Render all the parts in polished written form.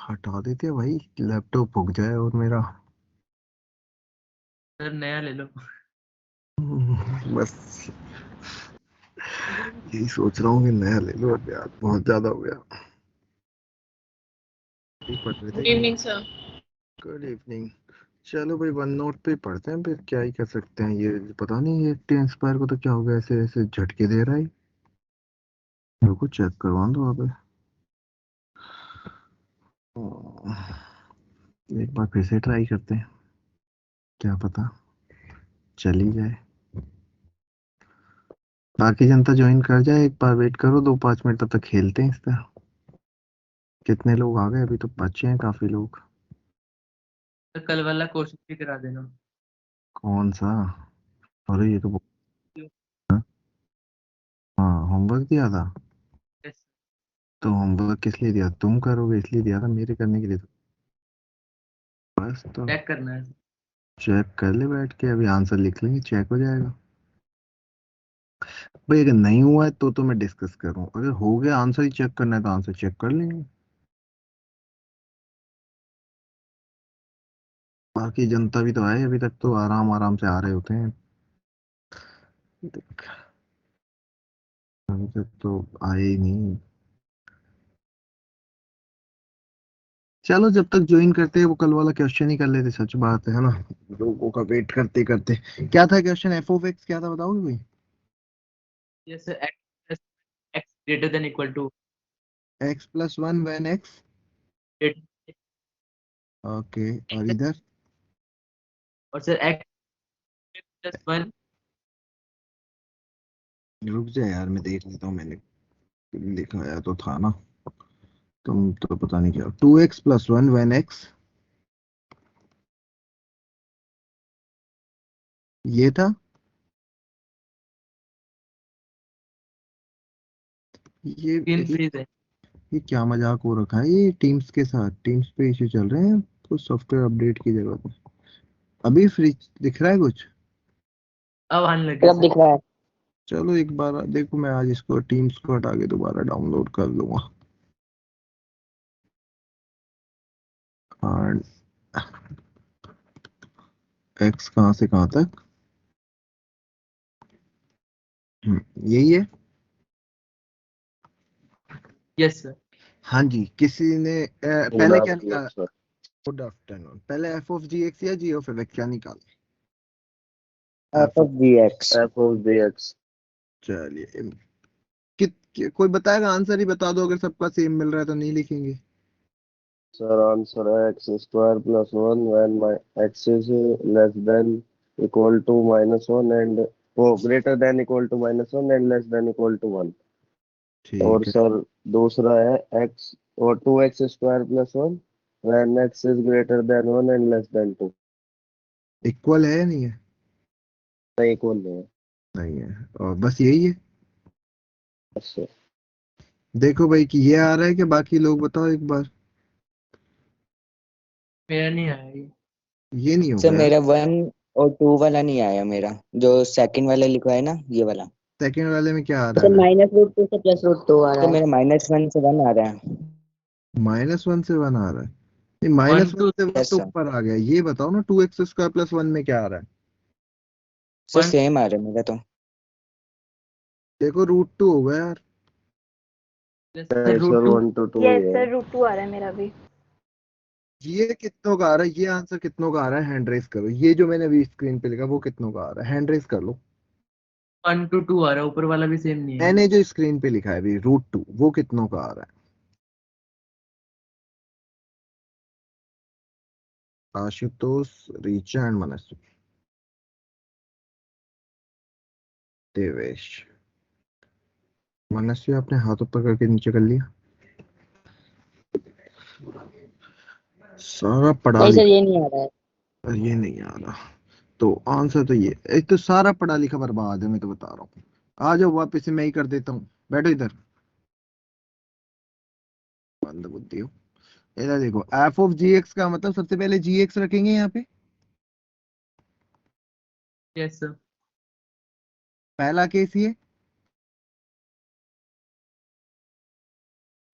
हटा देते हैं भाई, लैपटॉप फूक जाए और मेरा। सर नया ले लो। बस यही सोच रहा हूँ कि नया ले लो, अब यार बहुत ज्यादा हो गया। पढ़ रहे थे गुड कि इवनिंग सर। Good evening. चलो भाई, वन नोट पे पढ़ते हैं, फिर क्या ही कर सकते हैं। ये पता नहीं ये टेंसपायर को तो क्या हो गया, ऐसे ऐसे झटके दे रहा है। रुको चेक करवा दो आप। एक बार फिर से ट्राई करते हैं, क्या पता चल ही जाए। बाकी जनता ज्वाइन कर जाए, एक बार वेट करो 2-5 मिनट, तब तक खेलते हैं इस तरह। कितने लोग आ गए? अभी तो बचे हैं काफी लोग। तो कल वाला क्वेश्चन भी करा देना। कौन सा? अरे ये तो हाँ, होमवर्क दिया था। Yes, तो होमवर्क किस लिए दिया? तुम करोगे इसलिए दिया था, मेरे करने के लिए तो। बस तो चेक करना है। चेक कर ले बैठ के, अभी आंसर लिख लेंगे, चेक हो जाएगा। भाई अगर नहीं हुआ है तो मैं डिस्कस करूं, अगर हो गया आंसर ही चेक करना है तो आंसर चेक कर लेंगे। बाकी जनता भी तो आए अभी तक, तो आराम आराम से आ रहे होते हैं। अभी तक तो आए ही नहीं। चलो जब तक ज्वाइन करते हैं वो कल वाला क्वेश्चन ही कर लेते, सच बात है ना। लोगों का वेट करते करते। क्या था क्वेश्चन? एफ ऑफ एक्स क्या था, बताओगे कोई? Yes, sir, x greater than equal to x+1 when x. eight, okay, और इधर? और सर x plus 1। रुक जा यार, मैं देख लेता हूँ, मैंने लिखाया तो था ना। तुम तो पता नहीं क्या, 2x+1 व्हेन एक्स, ये था। ये स्क्रीन फ्रीज है। ये क्या मजाक हो रखा है ये टीम्स के साथ? टीम्स पे इश्यू चल रहे हैं, तो सॉफ्टवेयर अपडेट की जरूरत है। अभी फ्री दिख रहा है कुछ? अब आने लगे अब सर। दिख रहा है। चलो एक बार देखो, मैं आज इसको टीम्स को हटा के दोबारा डाउनलोड कर लूंगा। और एक्स कहाँ से कहाँ तक? यही है। Yes sir. हाँ जी, किसी ने गुड पहले क्या आफ्टरनून निकाला? सर। Good afternoon. पहले एफ ऑफ जी एक्स या जी ऑफ एक्स क्या निकाला? F of g x. F of d x. चलिए, कोई बताएगा? आंसर ही बता दो, अगर सबका सेम मिल रहा है तो नहीं लिखेंगे। सर आंसर है x square plus one when x is less than equal to -1 and वो greater than equal to -1 and less than equal to 1। और ठीक है। सर दूसरा है एक्स और 2x square plus one when x is greater than 1 and less then 2। Equal है या नहीं है? नहीं इक्वल नहीं है। नहीं है, और बस यही है। अच्छा देखो भाई कि ये आ रहा है कि बाकी लोग बताओ एक बार। मेरा नहीं आया ये। ये नहीं सर होगा यार। मेरा 1 और 2 वाला नहीं आया मेरा, जो सेकंड वाला लिखा है ना, ये वाला। सेकंड वाले में क्या आ रहा सर है? -√2 से +√2 आ रहा है। तो मेरा -1 से 1 आ रहा है। -1 से 1 आ रहा है? नहीं, वन -1 टू से 1 यस तो सर। ऊपर आ गया। ये बताओ ना, 2x² + 1 में क्या आ रहा है? सर वन सेम आ रहा है मेरा तो। देखो, √2 होगा यार। सर नहीं root sir two 1 to 2 yes ही है। सर, √2 आ रहा है मेरा भी। ये कितनों का आ रहा है? ये आंसर कितनों का आ रहा है? हैंड रेस करो। ये जो मैंने अभी स्क्रीन पे लिखा वो कितनों का आ रहा है? हैंड रेस कर लो। 1 to 2 आ रहा है, ऊपर वाला भी सेम नहीं है। मैंने जो स्क्रीन पे लिखा है अभी √2, वो कितनों का आ रहा है? आशुतोष, रीचा एंड मनस्वी, देवेश। मनस्वी आपने हाथ ऊपर करके नीचे कर लिया। सारा पढ़ा नहीं सर, लिखा, ये नहीं आ रहा है। ये नहीं आ रहा। तो आंसर तो ये, एक तो सारा पढ़ा लिखा बर्बाद है, मैं तो बता रहा हूँ। आ जाओ वापस से, मैं ही कर देता हूँ, बैठो इधर। बंद बुद्धि हो। इधर देखो, एफ ऑफ जी एक्स का मतलब सबसे पहले जी एक्स रखेंगे यहाँ पे। Yes sir. पहला केस ये।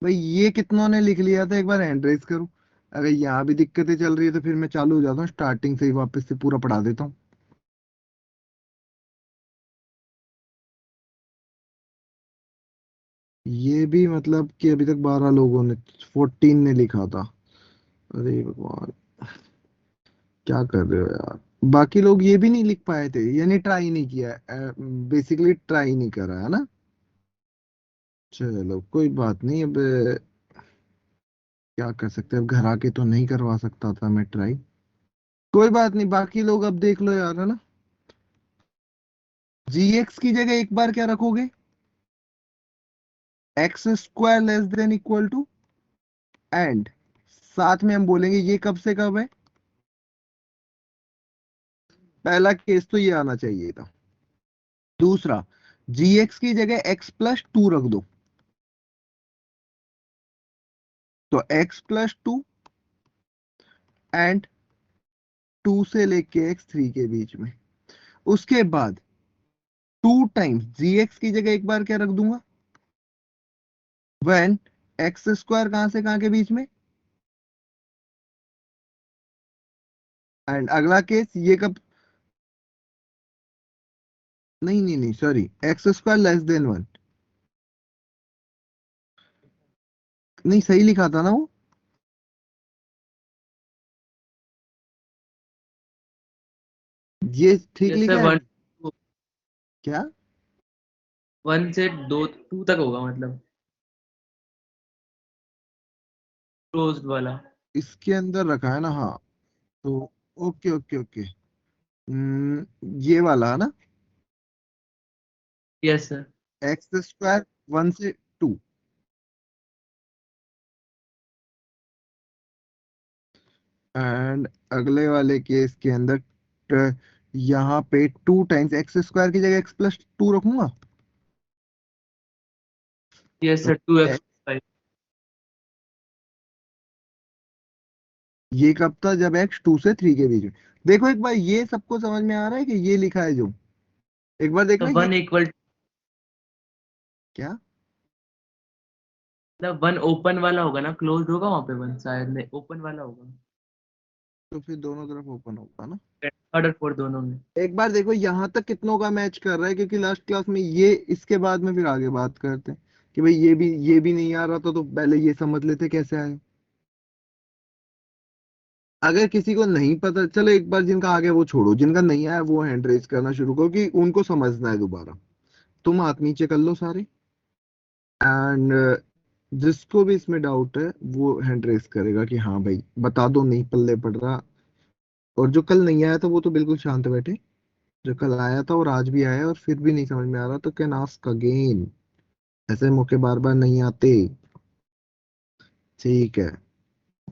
भाई ये कितनों ने लिख लिया था, एक बार हैंड रेज करो। अगर यहाँ भी दिक्कतें चल रही है तो फिर मैं चालू हो जाता हूँ, स्टार्टिंग से ही वापस से पूरा पढ़ा देता हूँ। ये भी मतलब कि अभी तक 12 लोगों ने, 14 ने लिखा था। अरे भगवान, क्या कर रहे हो यार। बाकी लोग ये भी नहीं लिख पाए थे, यानी ट्राई नहीं किया, बेसिकली ट्राई नहीं करा है ना। चलो कोई बात नहीं, अब क्या कर सकते हैं, अब घर आके तो नहीं करवा सकता था मैं ट्राई। कोई बात नहीं, बाकी लोग अब देख लो यार, है ना। GX की जगह एक बार क्या रखोगे, x² less than equal to, and साथ में हम बोलेंगे ये कब से कब है। पहला केस तो ये आना चाहिए था। दूसरा, GX की जगह x+2 रख दो, तो x+2 एंड 2 से लेके x3 के बीच में। उसके बाद 2 टाइम्स GX की जगह एक बार क्या रख दूंगा, when x² कहां से कहां के बीच में, एंड अगला केस ये कब, नहीं नहीं नहीं सॉरी, x² लेस देन 1, नहीं सही लिखा था ना वो, ये ठीक जैसे लिखा है। 1 क्या, 1 से 2 तक होगा मतलब क्लोज्ड वाला। इसके अंदर रखा है ना, हाँ। तो ओके ओके ओके, ये वाला है ना, यस सर। x², 1 से 2, एंड अगले वाले केस के अंदर यहाँ पे 2 टाइम्स x² की जगह x+2 रखूंगा, यस तो सर 2x5। ये कब था, जब x 2 से 3 के बीच में। देखो एक बार, ये सबको समझ में आ रहा है कि ये लिखा है जो, एक बार तो देखना ये 1 इक्वल क्या। मतलब 1 ओपन वाला होगा ना, क्लोज्ड होगा वहां पे 1 शायद नहीं, ओपन वाला होगा। तो फिर दोनों तरफ ओपन होगा ना। थर्ड और फोर्थ दोनों में। एक बार देखो यहाँ तक कितनों का मैच कर रहा है, क्योंकि लास्ट क्लास में ये, इसके बाद में फिर आगे बात करते हैं कि भाई ये भी नहीं आ रहा था, तो पहले ये समझ लेते कैसे आए। अगर किसी को नहीं पता, चलो एक बार जिनका आ गया वो छोड़ो, जिनका नहीं आया वो हैंड रेज करना शुरू करो, कि उनको समझना है दोबारा। तुम हाथ नीचे कर लो सारे, एंड जिसको भी इसमें डाउट है वो हैंड रेज करेगा कि हाँ भाई बता दो, नहीं पल्ले पड़ रहा। और जो कल नहीं आया था वो तो बिल्कुल शांत बैठे, जो कल आया था और आज भी आया और फिर भी नहीं समझ में आ रहा, तो कैन आस्क अगेन। ऐसे मौके बार बार नहीं आते। ठीक है,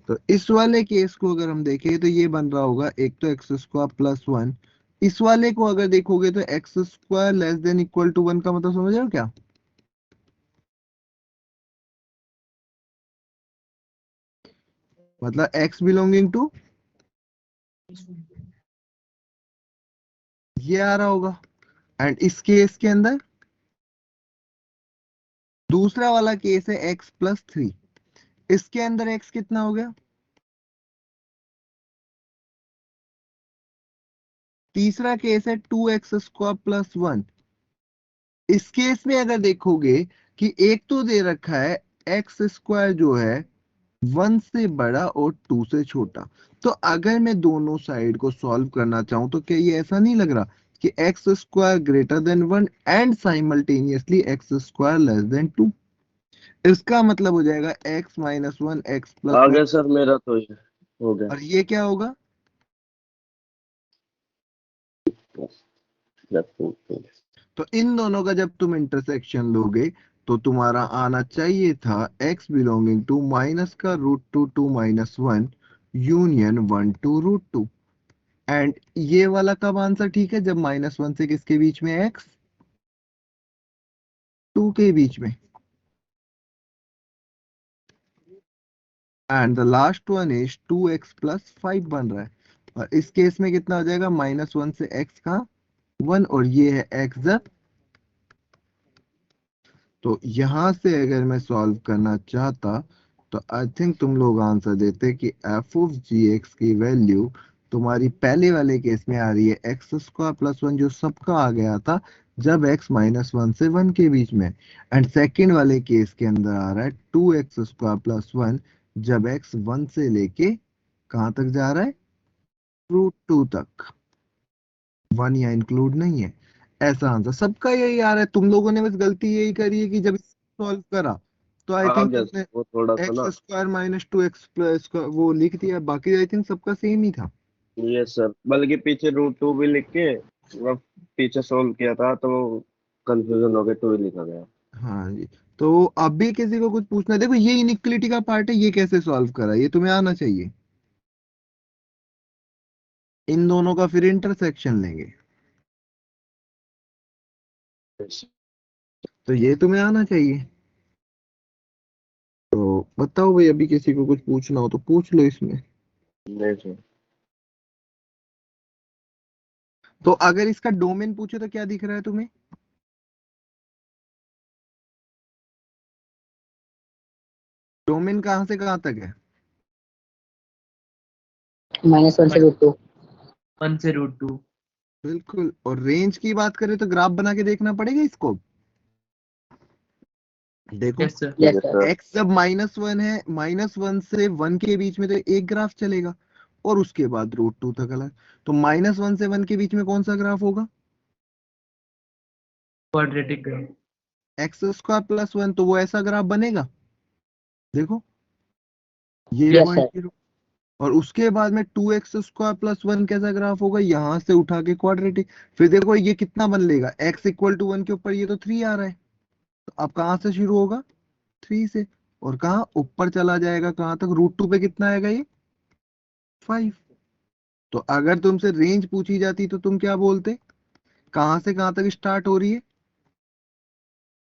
तो इस वाले केस को अगर हम देखें तो ये बन रहा होगा, एक तो x² + 1, इस वाले को अगर देखोगे तो x² less than equal to 1 का मतलब समझ रहे हो क्या, मतलब x बिलोंगिंग टू ये आ रहा होगा। एंड इस केस के अंदर दूसरा वाला केस है x+3, इसके अंदर x कितना हो गया, तीसरा केस है 2x² + 1। इस केस में अगर देखोगे कि एक तो दे रखा है x² जो है 1 से बड़ा और 2 से छोटा, तो अगर मैं दोनों साइड को सॉल्व करना चाहूं तो क्या ये ऐसा नहीं लग रहा कि x² greater than 1 and simultaneously x² less then 2। इसका मतलब हो जाएगा x-1 x आ प्लस वन, गया सर, मेरा तो ये हो गया। और ये क्या होगा, तो इन दोनों का जब तुम इंटरसेक्शन लोगे तो तुम्हारा आना चाहिए था x बिलोंगिंग टू माइनस का √2 - 1 यूनियन 1 to √2। एंड ये वाला कब आंसर ठीक है, जब -1 से किसके बीच में, x 2 के बीच में। And the last one is 2x + 5 बन रहा है, और इस केस में कितना हो जाएगा, -1 से x का 1, और ये है x। तो यहां से अगर मैं सॉल्व करना चाहता तो आई थिंक तुम लोग आंसर देते कि एफ ऑफ जी एक्स की वैल्यू तुम्हारी पहले वाले केस में आ रही है एक्स स्क्वायर प्लस वन जो सबका आ गया था जब x माइनस वन से वन के बीच में, एंड सेकेंड वाले केस के अंदर आ रहा है two x square plus one जब x वन से लेके कहां तक जा रहा है, रूट टू तक। वन यहाँ इंक्लूड नहीं है। ऐसा आंसर सबका यही आ रहा है, तुम लोगों ने बस गलती यही करी है कि जब सॉल्व करा तो आई हाँ थिंक जस्ट तुमने वो थोड़ा सा एक्स ना। Square minus two x plus वो लिख दिया, बाकी आई थिंक सबका सेम ही था। यस सर, बल्कि पीछे रूट टू भी लिख के वो पीछे सोल्व किया था तो कंफ्यूजन हो गया, टू ही लिखा गया। हाँ जी। तो अब भी किसी को कुछ पूछना है? देखो ये इनइक्वालिटी का पार्ट है, ये कैसे सॉल्व करा ये तुम्हें आना चाहिए। इन दोनों का फिर इंटरसेक्शन लेंगे तो ये तुम्हें आना चाहिए। तो बताओ भाई, अभी किसी को कुछ पूछना हो तो पूछ लो इसमें। नहीं सर। तो अगर इसका डोमेन पूछे तो क्या दिख रहा है तुम्हें? डोमेन कहां से कहां तक है? -1 से √2। 1 से √2। बिल्कुल। और रेंज की बात करें तो ग्राफ बना के देखना पड़ेगा इसको। देखो yes sir. Yes yes sir. Sir. x जब माइनस वन है, माइनस वन से वन के बीच में तो एक ग्राफ चलेगा और उसके बाद रूट टू तक अलग। तो माइनस वन से वन के बीच में कौन सा ग्राफ होगा? Quadratic graph. X square plus one, तो वो ऐसा ग्राफ बनेगा। देखो ये यस पॉइंट सर। जीरो। और उसके बाद में two x square plus one कैसा ग्राफ होगा, यहां से उठा के क्वाड्रेटिक। फिर देखो ये कितना बन लेगा, एक्स इक्वल टू वन के ऊपर ये तो थ्री आ रहा है, तो अब कहां से शुरू होगा, थ्री से। और कहा ऊपर चला जाएगा कहां तक, रूट टू पे कितना आएगा ये, फाइव। तो अगर तुमसे रेंज पूछी जाती तो तुम क्या बोलते, कहां से कहां तक स्टार्ट हो रही है,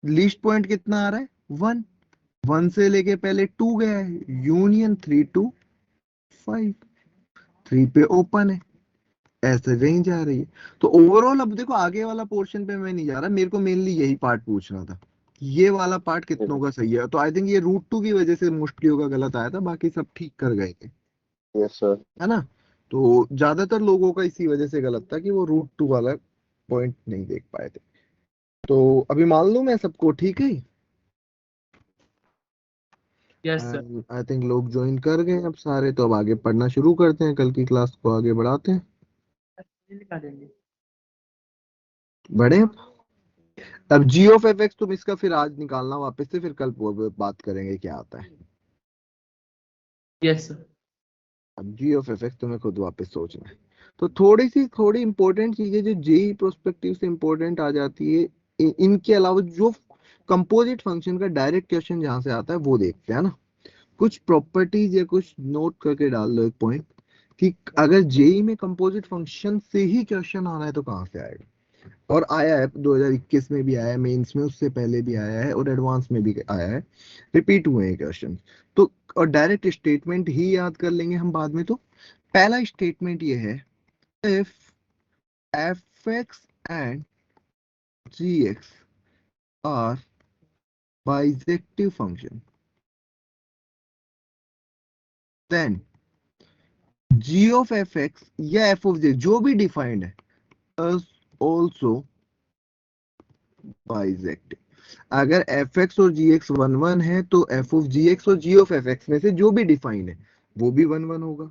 लीस्ट पॉइंट कितना आ रहा है, वन। वन से लेके पहले टू गया है, union three two five, three पे ओपन है, ऐसे रेंज आ रही है। तो ओवरऑल अब देखो आगे वाला पोर्शन पे मैं नहीं जा रहा, मेरे को मेनली यही पार्ट पूछना था, ये वाला पार्ट कितनों का सही है। तो आई थिंक ये रूट टू की वजह से मोस्टली का गलत आया था, बाकी सब ठीक कर गए थे, यस सर। है ना। तो ज्यादातर लोगों का इसी वजह से गलत था कि वो रूट टू वाला पॉइंट नहीं देख पाए थे। तो अभी मान लूं मैं सबको, ठीक है। Yes sir. आई थिंक लोग ज्वाइन कर गए अब सारे, तो अब आगे पढ़ना शुरू करते हैं, कल की क्लास को आगे बढ़ाते हैं। निकाल देंगे। बढ़े अब जी ऑफ एफ एक्स तुम इसका फिर आज निकालना वापस से, फिर कल बात करेंगे क्या आता है। Yes sir. अब जी ऑफ एफ एक्स तुम्हें खुद वापस सोचना है। तो थोड़ी इंपॉर्टेंट चीजें जो जेई प्रोस्पेक्टिव से इंपॉर्टेंट आ जाती है, इनके अलावा जो कंपोजिट फंक्शन का डायरेक्ट क्वेश्चन जहां से आता है वो देखते हैं ना। कुछ प्रॉपर्टीज या कुछ नोट करके डाल लो एक पॉइंट, कि अगर जेई में कंपोजिट फंक्शन से ही क्वेश्चन आना है तो कहां से आएगा। और आया है 2021 में भी आया है, मेंस में उससे पहले भी आया है और एडवांस में भी आया है, रिपीट हुए हैं क्वेश्चन। तो और डायरेक्ट स्टेटमेंट ही याद कर लेंगे हम बाद में। तो पहला स्टेटमेंट ये है, if f x and g x are bijective function then g of f x या एफ ऑफ जी जो भी डिफाइंड है ऑल्सो बाइजेक्टिव। अगर एफ एक्स और जी एक्स वन वन है तो एफ ऑफ जी एक्स और जी ऑफ एफ एक्स में से जो भी डिफाइंड है वो भी वन वन होगा।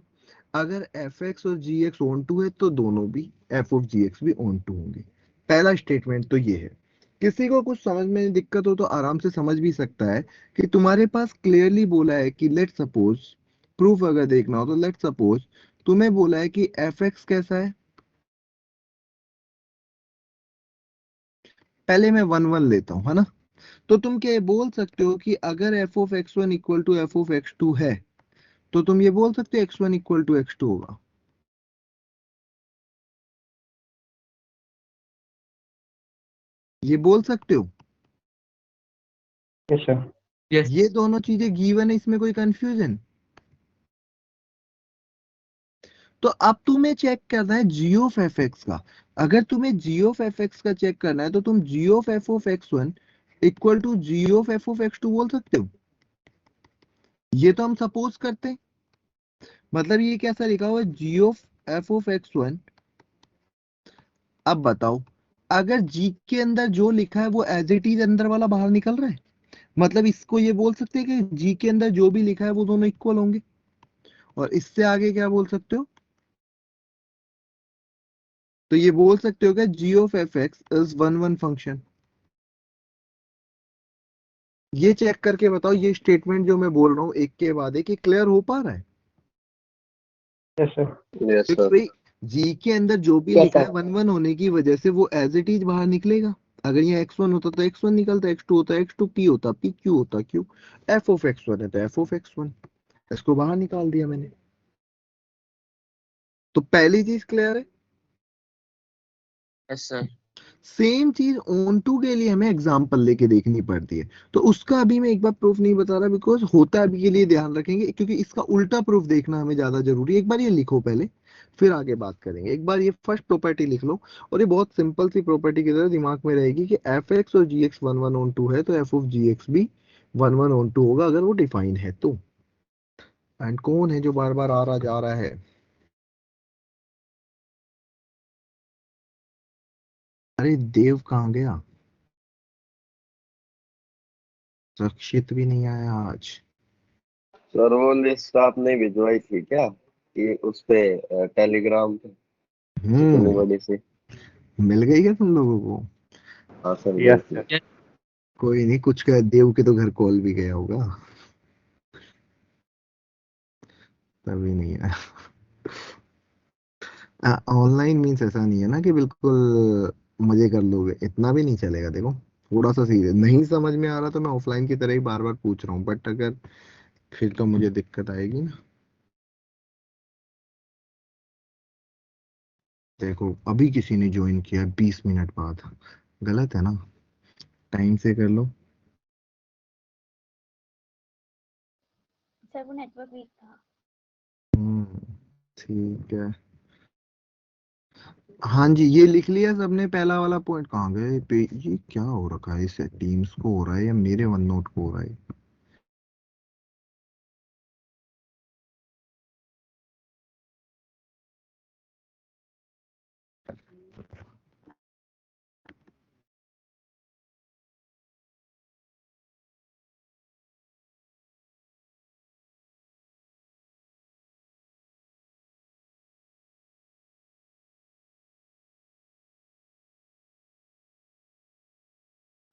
अगर एफ एक्स और जी एक्स ऑन टू है तो दोनों भी एफ ऑफ जी एक्स भी ऑन टू होंगे। पहला स्टेटमेंट तो ये है। किसी को कुछ समझ में दिक्कत हो तो आराम से समझ भी सकता है कि तुम्हारे पास क्लियरली बोला है कि लेट सपोज, प्रूफ अगर देखना हो तो लेट सपोज तुम्हें बोला है कि एफ एक्स कैसा है, पहले मैं वन वन लेता हूं, है ना। तो तुम क्या ये बोल सकते हो कि अगर f of x one equal to f of x two है तो तुम ये बोल सकते हो x one equal to x two होगा, ये बोल सकते हो। Yes sir. यस। ये दोनों चीजें गिवन है, इसमें कोई कंफ्यूजन। तो अब तुम्हें चेक करना है जी ऑफ एफ एक्स का। अगर तुम्हें जी ऑफ एफ एक्स का चेक करना है तो तुम g of f of x one equal to g of f of x two बोल सकते हो, ये तो हम सपोज करते हैं, मतलब ये कैसा लिखा हुआ है, g of f of x one. अब बताओ, अगर जी के अंदर जो लिखा है वो एज इट इज अंदर वाला बाहर निकल रहा है, मतलब इसको ये बोल सकते हैं कि जी के अंदर जो भी लिखा है वो दोनों इक्वल होंगे। और इससे आगे क्या बोल सकते हो, तो ये बोल सकते हो कि g of f x is one one function. ये चेक करके बताओ, ये स्टेटमेंट जो मैं बोल रहा हूँ एक के बाद एक, क्लियर हो पा रहा है? Yes sir. यस क्योंकि सर। भाई जी के अंदर जो भी Yes, लिखा है sir. वन वन होने की वजह से वो एज इट इज बाहर निकलेगा। अगर ये एक्स वन होता तो एक्स वन निकलता, एक्स टू होता एक्स टू, पी होता पी, क्यू होता Q. F of x one है तो एफ ऑफ एक्स वन, इसको बाहर निकाल दिया मैंने। तो पहली चीज क्लियर है। Yes sir. सेम चीज ऑन टू के लिए हमें एग्जांपल लेके देखनी पड़ती है, तो उसका अभी मैं एक बार प्रूफ नहीं बता रहा, बिकॉज होता है अभी के लिए ध्यान रखेंगे, क्योंकि इसका उल्टा प्रूफ देखना हमें ज्यादा जरूरी है। एक बार ये लिखो पहले, फिर आगे बात करेंगे। एक बार ये फर्स्ट प्रॉपर्टी लिख लो, और ये बहुत सिंपल सी प्रॉपर्टी की तरह दिमाग में रहेगी कि एफ एक्स और g x one one onto है, तो एफ ऑफ जी एक्स भी वन वन ऑन टू होगा, अगर वो डिफाइन है तो। एंड कौन है जो बार बार आ रहा जा रहा है? अरे देव कहाँ गया? रक्षित भी नहीं आया आज। सर वो लिस्ट आपने भिजवाई थी क्या, ये उस पे टेलीग्राम पे, इतनी हम्म, बड़ी सी? मिल गई क्या तुम लोगों को? हाँ सर यस बिल्कुल। सर। कोई नहीं, कुछ का देव के तो घर कॉल भी गया होगा, तभी नहीं आया। ऑनलाइन मीन्स ऐसा नहीं है ना कि बिल्कुल मजे कर लोगे, इतना भी नहीं चलेगा। देखो थोड़ा सा सीरियस, नहीं समझ में आ रहा तो मैं ऑफलाइन की तरह ही बार बार पूछ रहा हूँ, बट अगर फिर तो मुझे दिक्कत आएगी ना। देखो अभी किसी ने ज्वाइन किया 20 मिनट बाद, गलत है ना? टाइम से कर लो। सर वो नेटवर्क वीक था। हम्म, ठीक है। हाँ जी, ये लिख लिया सबने? पहला वाला पॉइंट कहाँ गए ये क्या हो रखा है, इसे टीम्स को हो रहा है या मेरे वन नोट को हो रहा है?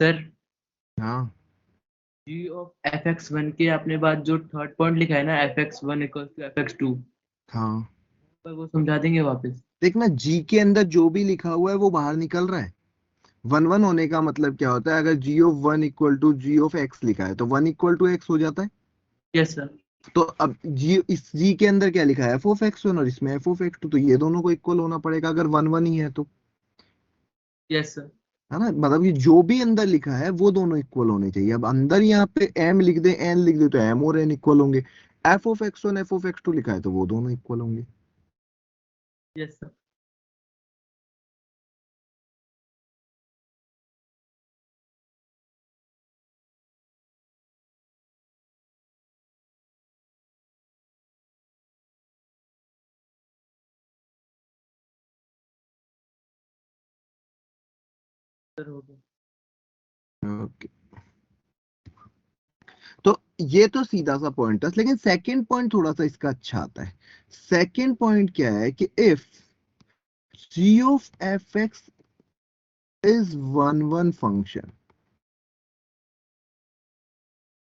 सर हाँ g of f x one के आपने बाद जो थर्ड पॉइंट लिखा है ना, f x one equal to f x two, हाँ, पर वो समझा देंगे वापस? देखना जी के अंदर जो भी लिखा हुआ है वो बाहर निकल रहा है। वन वन होने का मतलब क्या होता है, अगर g of one equal to g of x लिखा है तो वन इक्वल टू एक्स हो जाता है। Yes sir. तो अब जी, इस जी के अंदर क्या लिखा है, एफ ऑफ एक्स वन, और इसमें एफ ऑफ एक्स टू, तो ये दोनों को इक्वल होना पड़ेगा अगर वन वन ही है तो, यस सर। है ना? मतलब ये जो भी अंदर लिखा है वो दोनों इक्वल होने चाहिए। अब अंदर यहाँ पे एम लिख दे, एन लिख दे, तो एम और एन इक्वल होंगे। F of x one f of x two लिखा है तो वो दोनों इक्वल होंगे। Yes sir. सर हो गया। ओके, तो ये तो सीधा सा पॉइंट है, लेकिन सेकंड पॉइंट थोड़ा सा इसका अच्छा आता है। सेकंड पॉइंट क्या है कि if g of fx is one function,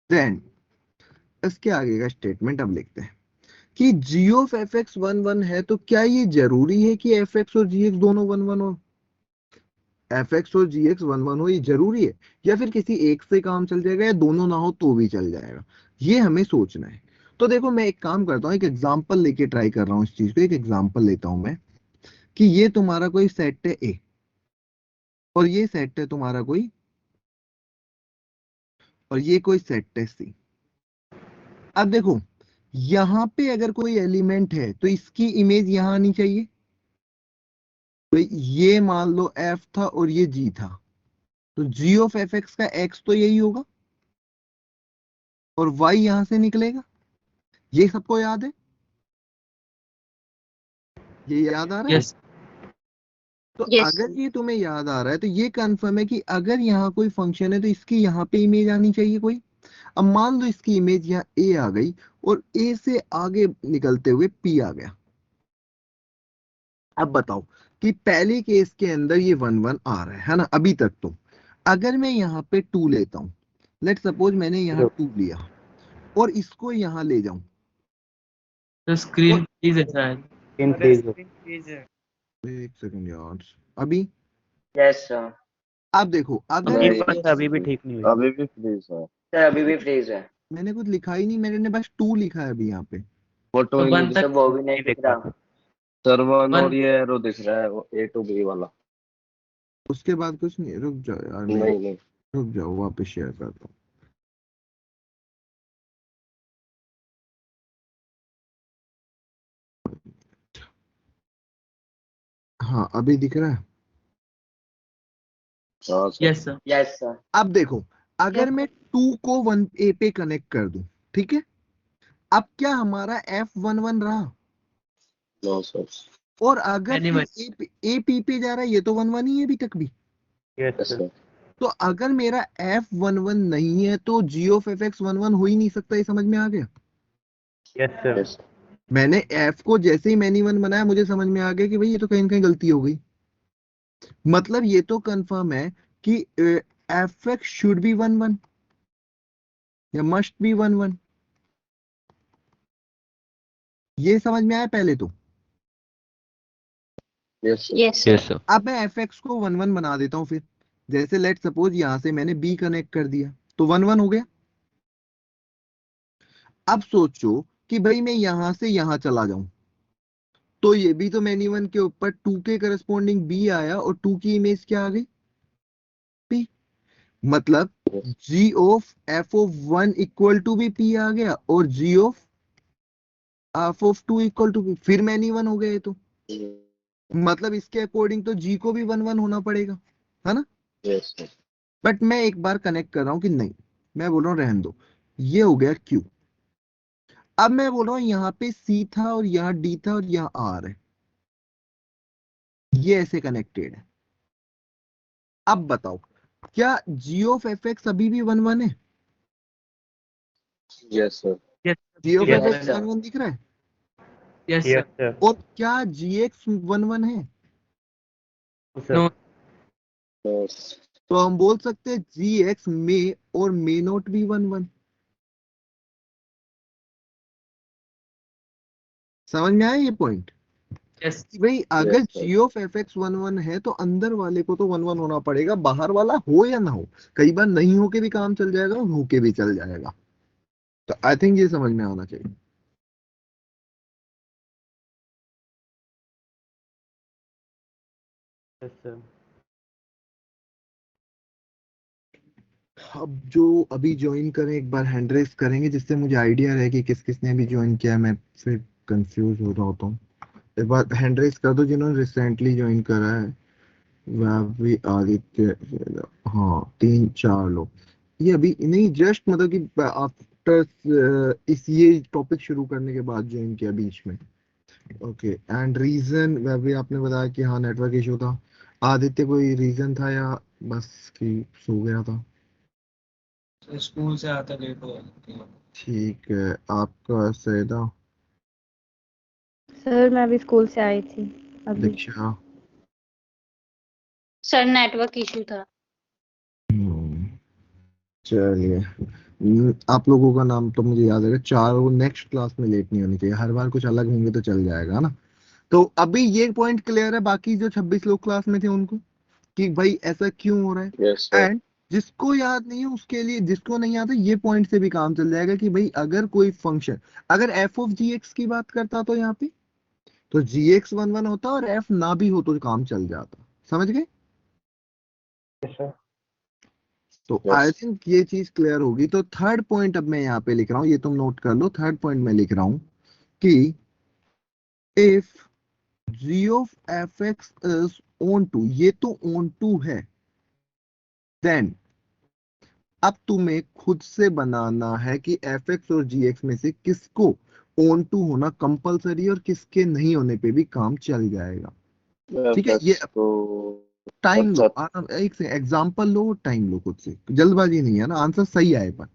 then इसके आगे का स्टेटमेंट अब लिखते हैं कि g of fx one one है, तो क्या ये जरूरी है कि fx और gx दोनों वन वन हो? fx और gx वन वन हो, ये जरूरी है? या फिर किसी एक से काम चल जाएगा, या दोनों ना हो तो भी चल जाएगा? ये हमें सोचना है। तो देखो मैं एक काम करता हूँ, एक एग्जांपल लेके ट्राई कर रहा हूँ इस चीज को। एक एग्जांपल लेता हूं मैं, कि ये तुम्हारा कोई सेट है ए, और ये सेट है तुम्हारा कोई, और ये कोई सेट है सी। अब देखो यहां पे अगर कोई एलिमेंट है तो इसकी इमेज यहां आनी चाहिए। तो ये मान लो एफ था और ये जी था, तो जी ऑफ एफ एक्स का एक्स तो यही होगा, और वाई यहां से निकलेगा। ये सबको याद है? ये याद आ रहा है? यस तो Yes. अगर ये तुम्हें याद आ रहा है तो ये कंफर्म है कि अगर यहाँ कोई फंक्शन है तो इसकी यहाँ पे इमेज आनी चाहिए कोई। अब मान लो इसकी इमेज यहाँ ए आ गई और ए से आगे निकलते हुए पी आ गया। अब बताओ कि पहले केस के अंदर ये 1 1 आ रहा है ना अभी तक। तो अगर मैं यहाँ पे 2 लेता हूँ, लेट सपोज मैंने यहाँ 2 लिया और इसको यहाँ ले जाऊं, तो स्क्रीन प्लीज है शायद। इन अरे प्लीज स्क्रीन प्लीज है। एक सेकंड यार, अभी यस सर। अब देखो अगर नहीं, मैं बस अभी भी ठीक नहीं हुई। अभी भी फ्रीज है। सर अभी भी फ्रीज है। मैंने कुछ लिखा ही नहीं, मैंने बस 2 लिखा है अभी यहाँ पे। फोटो तो वन इमेज तक सर वो भी नहीं दिख रहा। सर्वन वन और ये एरो दिख रहा है, वो A to B वाला। उसके बाद कुछ नहीं। रुक जाओ यार, मैं नहीं नहीं, रुक जाओ वापस शेयर करता हूँ। हाँ अभी दिख रहा है। हाँ sir. Yes sir. Yes sir. अब देखो अगर मैं 2 को 1A पे कनेक्ट कर दूं, ठीक है, अब क्या हमारा F11 रहा? No sir. और अगर Anyway. फिर ए पी पे जा रहा है, ये तो 1 1 ही है अभी तक भी। Yes yes sir. सर। तो अगर मेरा F11 नहीं है तो g of fx 1 1 हो ही नहीं सकता। ये समझ में आ गया? Yes sir. यस मैंने f को जैसे ही मैंने 1 बनाया मुझे समझ में आ गया कि भाई ये तो कहीं ना कहीं गलती हो गई। मतलब ये तो कंफर्म है कि fx शुड बी 1 1 या मस्ट बी 1 1। ये समझ में आया पहले तो। Yes Yes. सर। अब मैं fx को 1 1 बना देता हूं फिर। जैसे लेट सपोज यहां से मैंने b कनेक्ट कर दिया तो 1 1 हो गया। अब सोचो कि भाई मैं यहां से यहां चला जाऊं तो ये भी तो मैनी 1 के ऊपर 2 के करस्पॉन्डिंग b आया और 2 की इमेज क्या आ गई? p। मतलब g of f of 1 equal to भी p आ गया और g of f of 2 equal to p। फिर मैनी 1 हो गया ये तो। मतलब इसके अकॉर्डिंग तो g को भी 1 1 होना पड़ेगा, है ना? Yes sir. बट मैं एक बार कनेक्ट कर रहा हूं कि नहीं, मैं बोल रहा हूं रहने दो। ये हो गया q। अब मैं बोल रहा हूं यहाँ पे c था और यहाँ d था और यहाँ r है, ये ऐसे कनेक्टेड है। अब बताओ क्या g ऑफ fx अभी भी 1 1 है? Yes sir. g of Yes, fx sir. 1 1 दिख रहा है? Yes yes sir. सर। और क्या gx 1 1 है? सर। No. यस तो हम बोल सकते हैं gx में और मे नॉट भी 1 1। समझ में आया ये पॉइंट? यस भाई अगर Yes, sir. g of fx 1 1 है तो अंदर वाले को तो 1 1 होना पड़ेगा, बाहर वाला हो या ना हो। कई बार नहीं होके भी काम चल जाएगा, होके भी चल जाएगा। तो आई थिंक ये समझ में आना चाहिए। Yes sir. अब जो अभी ज्वाइन करें एक बार हैंड रेस करेंगे जिससे मुझे आइडिया रहे कि किस किसने अभी ज्वाइन किया है। मैं फिर कंफ्यूज हो रहा होता हूँ। एक बार हैंड रेस कर दो जिन्होंने रिसेंटली ज्वाइन करा है। वह भी आदित्य, हाँ 3 4 लोग। ये अभी नहीं, जस्ट मतलब कि आफ्टर इस ये टॉपिक शुरू करने के बाद ज्वाइन किया बीच में। ओके एंड रीजन वह भी आपने बताया कि हाँ नेटवर्क इशू था। आदित्य कोई रीजन था या बस कि सो गया था? स्कूल से आता लेट हो जाती है। ठीक है, आपका सैदा, सर मैं अभी स्कूल से आई थी अभी। दीक्षा, सर नेटवर्क इशू था। चलिए। आप लोगों का नाम तो मुझे याद है। 4 नेक्स्ट क्लास में लेट नहीं होनी चाहिए, हर बार कुछ अलग होंगे तो चल जाएगा ना। तो अभी ये पॉइंट क्लियर है बाकी जो 26 लोग क्लास में थे उनको कि भाई ऐसा क्यों हो रहा है। Yes sir. एंड जिसको याद नहीं है उसके लिए, जिसको नहीं आता ये पॉइंट से भी काम चल जाएगा कि भाई अगर कोई फंक्शन अगर f ऑफ gx की बात करता तो यहाँ पे तो gx 1 1 होता और f ना भी हो तो काम चल जाता। समझ गए? Yes sir. तो Yes. आई थिंक ये चीज क्लियर होगी। तो थर्ड पॉइंट अब मैं यहाँ पे लिख रहा हूँ, ये तुम नोट कर लो। थर्ड पॉइंट मैं लिख रहा हूँ कि if g of fx is on to, ये तो on to है, देन अब तुम्हें खुद से बनाना है कि fx और gx में से किसको ऑन टू होना कंपलसरी और किसके नहीं होने पे भी काम चल जाएगा। ठीक है, ये fx को टाइम लो, अच्छा एक से एग्जांपल लो, टाइम लो खुद से, जल्दबाजी नहीं है ना, आंसर सही आए पर।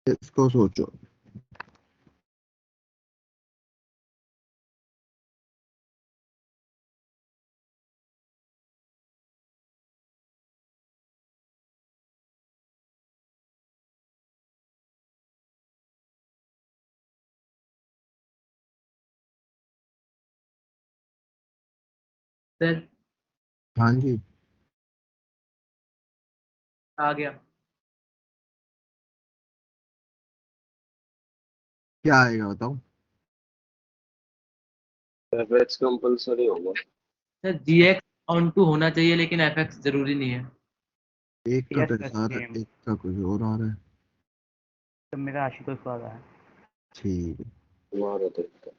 इसको सोचो। सर हाँ जी, आ गया। क्या आएगा बताओ। fx कंपलसरी होगा। Sir g x onto होना चाहिए लेकिन एफ एक्स जरूरी नहीं है। एक का यस तो सर आ रहा सेम। है, एक का कुछ और आ रहा है। तो मेरा आशुतोष वाला है। ठीक है, तुम्हारा तरीका।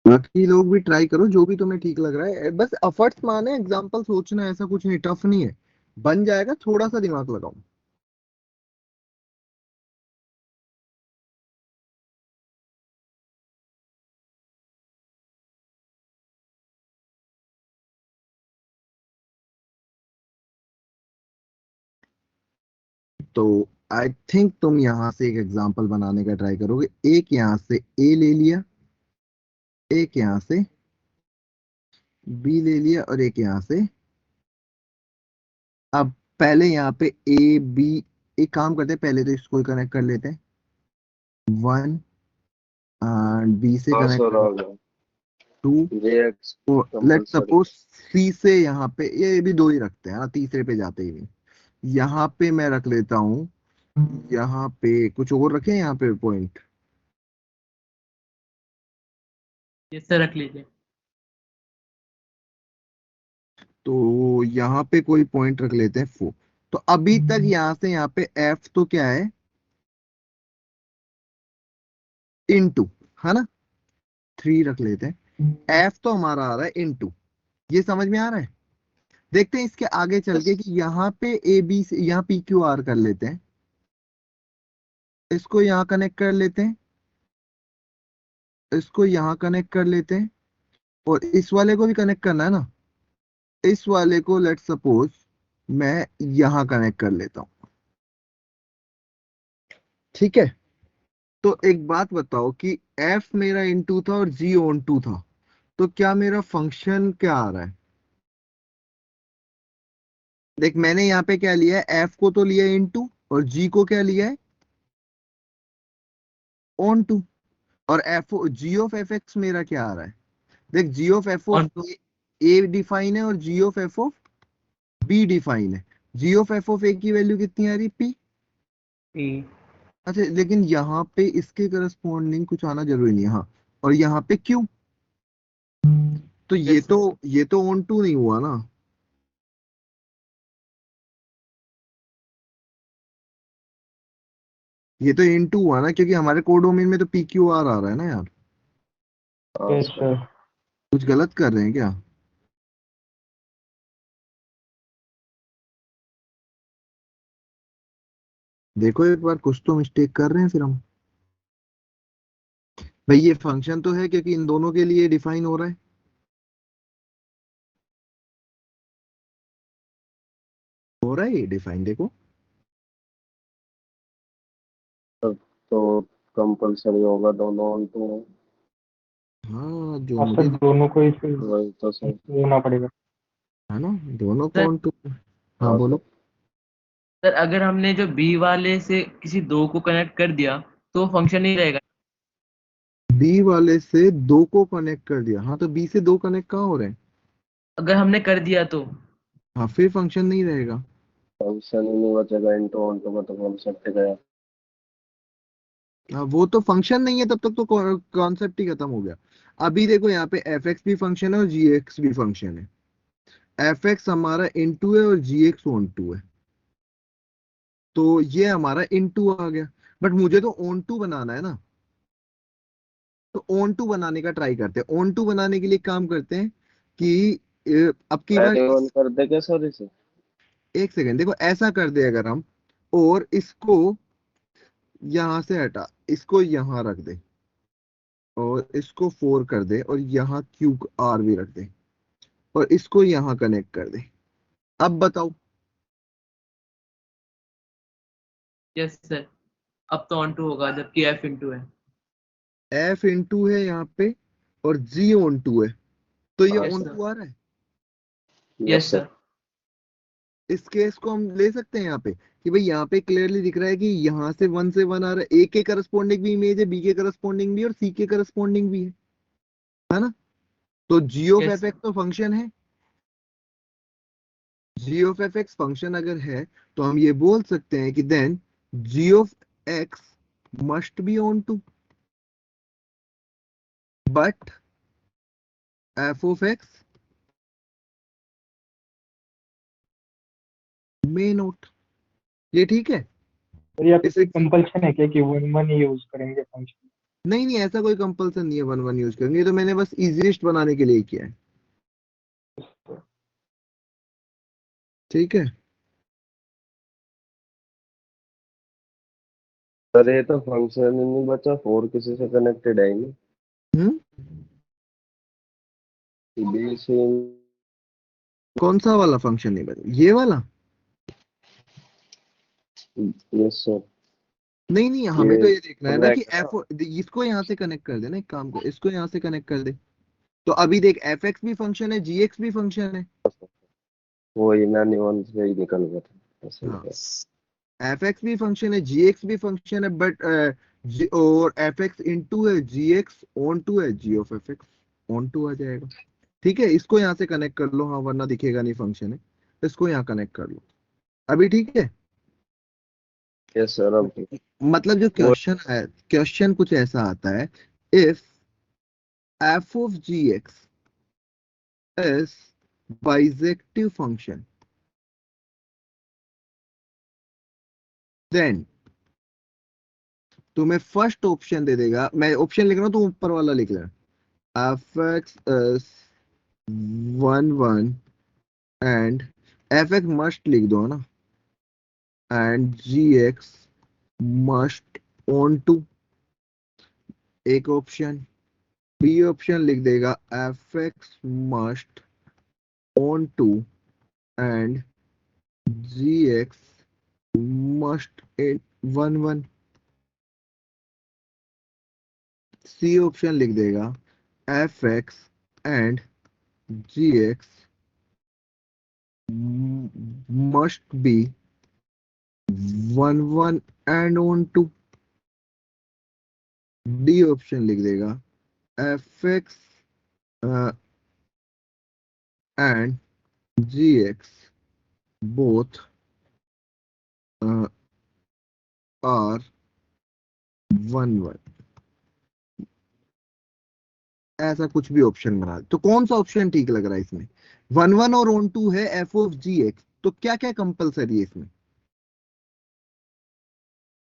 बाकी लोग भी ट्राई करो, जो भी तुम्हें ठीक लग रहा है, बस एफर्ट्स माने, एग्जांपल सोचना है, ऐसा कुछ नहीं, टफ नहीं है, बन जाएगा, थोड़ा सा दिमाग लगाओ। तो आई थिंक तुम यहाँ से एक एग्जांपल बनाने का ट्राई करोगे। एक यहाँ से ए ले लिया, एक यहाँ से बी ले लिया, और एक यहाँ से। अब पहले यहाँ पे ए बी, एक काम करते हैं, पहले तो इसको कनेक्ट कर लेते हैं, वन, बी से हाँ कनेक्ट सर कर, आ गया। Two, jx let compulsory. Suppose c से यहाँ पे, ये भी दो ही रखते हैं ना, तीसरे पे जाते ही नहीं। यहाँ पे मैं रख लेता हूँ, यहाँ पे कुछ और रखे, यहाँ पे पॉइंट। ये सर रख लीजिए। तो यहाँ पे कोई पॉइंट रख लेते हैं, फोर। तो अभी तक यहाँ से यहाँ पे एफ तो क्या है, इनटू, है ना, थ्री रख लेते हैं। एफ तो हमारा आ रहा है इनटू, ये समझ में आ रहा है। देखते हैं इसके आगे चल के कि यहाँ पे ए बी से, यहाँ पी क्यू आर कर लेते हैं, इसको यहाँ कनेक्ट कर लेते हैं, इसको यहाँ कनेक्ट कर लेते हैं, और इस वाले को भी कनेक्ट करना है ना, इस वाले को लेट सपोज मैं यहाँ कनेक्ट कर लेता हूँ। ठीक है, तो एक बात बताओ कि एफ मेरा इनटू था और जी ऑन टू था, तो क्या मेरा फंक्शन क्या आ रहा है। देख, मैंने यहाँ पे क्या लिया है, एफ को तो लिया है इनटू, और जी को क्या लिया है, ऑन टू। और f g of f x मेरा क्या आ रहा है, देख, g of f of onto. A define है और g of f of b define है। G of f of a की वैल्यू कितनी आ रही, पी। ई। अच्छा, लेकिन यहाँ पे इसके करस्पॉन्डिंग कुछ आना जरूरी नहीं है, हाँ, और यहाँ पे क्यू, तो यस सर। ये तो ऑन टू नहीं हुआ ना। ये तो इन टू हुआ ना, क्योंकि हमारे कोडोमेन में तो पी क्यू आर आ रहा है ना यार। हाँ यस सर। सर। कुछ गलत कर रहे हैं क्या। देखो एक बार, कुछ तो मिस्टेक कर रहे हैं फिर हम। भाई ये फंक्शन तो है क्योंकि इन दोनों के लिए डिफाइन हो रहा है। रहा है ये डिफाइन, देखो तो कंपलसरी होगा दोनों ऑन टू। हाँ जो हाँ मुझे सर, दोनों को इस वही तो सर। होना पड़ेगा। है ना, दोनों को सर ऑन टू। हाँ हाँ बोलो। सर। सर अगर हमने जो बी वाले से किसी दो को कनेक्ट कर दिया तो फंक्शन नहीं रहेगा। बी वाले से दो को कनेक्ट कर दिया, हाँ तो बी से दो कनेक्ट कहाँ हो रहे हैं? अगर हमने कर दिया तो हाँ फिर फंक्शन नहीं रहेगा। फंक्शन ही नहीं बचेगा, इंटू ऑन टू का तो कॉन्सेप्ट गया। हाँ वो तो फंक्शन नहीं है, तब तक तो कॉन्सेप्ट ही खत्म हो गया। अभी देखो यहाँ पे एफ एक्स भी फंक्शन है और जी एक्स भी फंक्शन है। एफ एक्स हमारा इनटू है और जी एक्स ऑन टू है, तो ये हमारा इनटू आ गया। बट मुझे तो ऑन टू बनाना है ना, तो ऑन टू बनाने का ट्राई करते हैं। ऑन टू बनाने के लिए काम करते हैं कि अब की बार पहले ऑन कर दे क्या सर इसे? एक सेकेंड देखो, ऐसा कर दे अगर हम, और इसको यहां से हटा, इसको यहां रख दे, और इसको 4 कर दे, और यहाँ क्यू आर भी रख दे, और इसको यहां कनेक्ट कर दे। अब बताओ। यस सर, अब तो ऑन टू होगा जबकि एफ इंटू है। एफ इंटू है यहाँ पे, और जी ऑन टू है, तो ये यस ऑन सर। टू आ रहा है। Yes yes sir. सर। इस केस को हम ले सकते हैं यहाँ पे कि भाई यहाँ पे क्लियरली दिख रहा है कि यहाँ से वन आ रहा है, ए के करस्पॉन्डिंग भी इमेज है, बी के करस्पॉन्डिंग भी, और सी के करस्पॉन्डिंग भी है ना? तो g of yes f sir. X तो फंक्शन है। G of f x function अगर है, तो हम ये बोल सकते हैं कि then g of x must be onto, but f of x may not. ये ठीक है? और या इस कोई कंपल्शन है क्या कि वन वन ही यूज करेंगे फंक्शन? नहीं नहीं, ऐसा कोई कंपल्सन नहीं है वन वन यूज करेंगे, ये तो मैंने बस इजीएस्ट बनाने के लिए किया है। ठीक है। सर ये तो फंक्शन ही नहीं बचा, फोर किसी से कनेक्टेड है ही नहीं। हम्म। बी से। कौन सा वाला फंक्शन नहीं बचा, ये वाला? Yes sir. नहीं नहीं, हमें तो ये ये देखना है ना कि रहेगा। एफ, इसको यहाँ से कनेक्ट कर देना, एक काम कर, इसको यहाँ से कनेक्ट कर दे। तो अभी देख, एफ एक्स भी फंक्शन है, जी एक्स भी फंक्शन है। वही मैंने वन से ही निकल गया था ऐसे ही हाँ, था। एफ एक्स भी फंक्शन है, जी एक्स भी फंक्शन है, बट और एफ एक्स इंटू है, जी एक्स ऑन टू है, g of f x onto आ जाएगा। ठीक है, इसको यहाँ से कनेक्ट कर लो, हाँ वरना दिखेगा नहीं फंक्शन है। इसको यहाँ कनेक्ट कर लो, अभी ठीक है। Yes sir. अब मतलब जो वो क्वेश्चन है, क्वेश्चन कुछ ऐसा आता है, if f of g x is bijective function, then तुम्हें फर्स्ट ऑप्शन दे देगा। मैं ऑप्शन लिख रहा हूं, तुम ऊपर वाला लिख लेना। F x is one one and f x must लिख दो, है ना, and g x must onto, एक ऑप्शन। बी ऑप्शन लिख देगा f x must onto and g x must in one one. C option लिख देगा f x and g x must be one one and onto. D option लिख देगा f x and g x both are one one. ऐसा कुछ भी option बना दे। तो कौन सा ऑप्शन ठीक लग रहा है इसमें? वन वन और ऑन टू है एफ ऑफ जी एक्स, तो क्या क्या कंपलसरी है इसमें?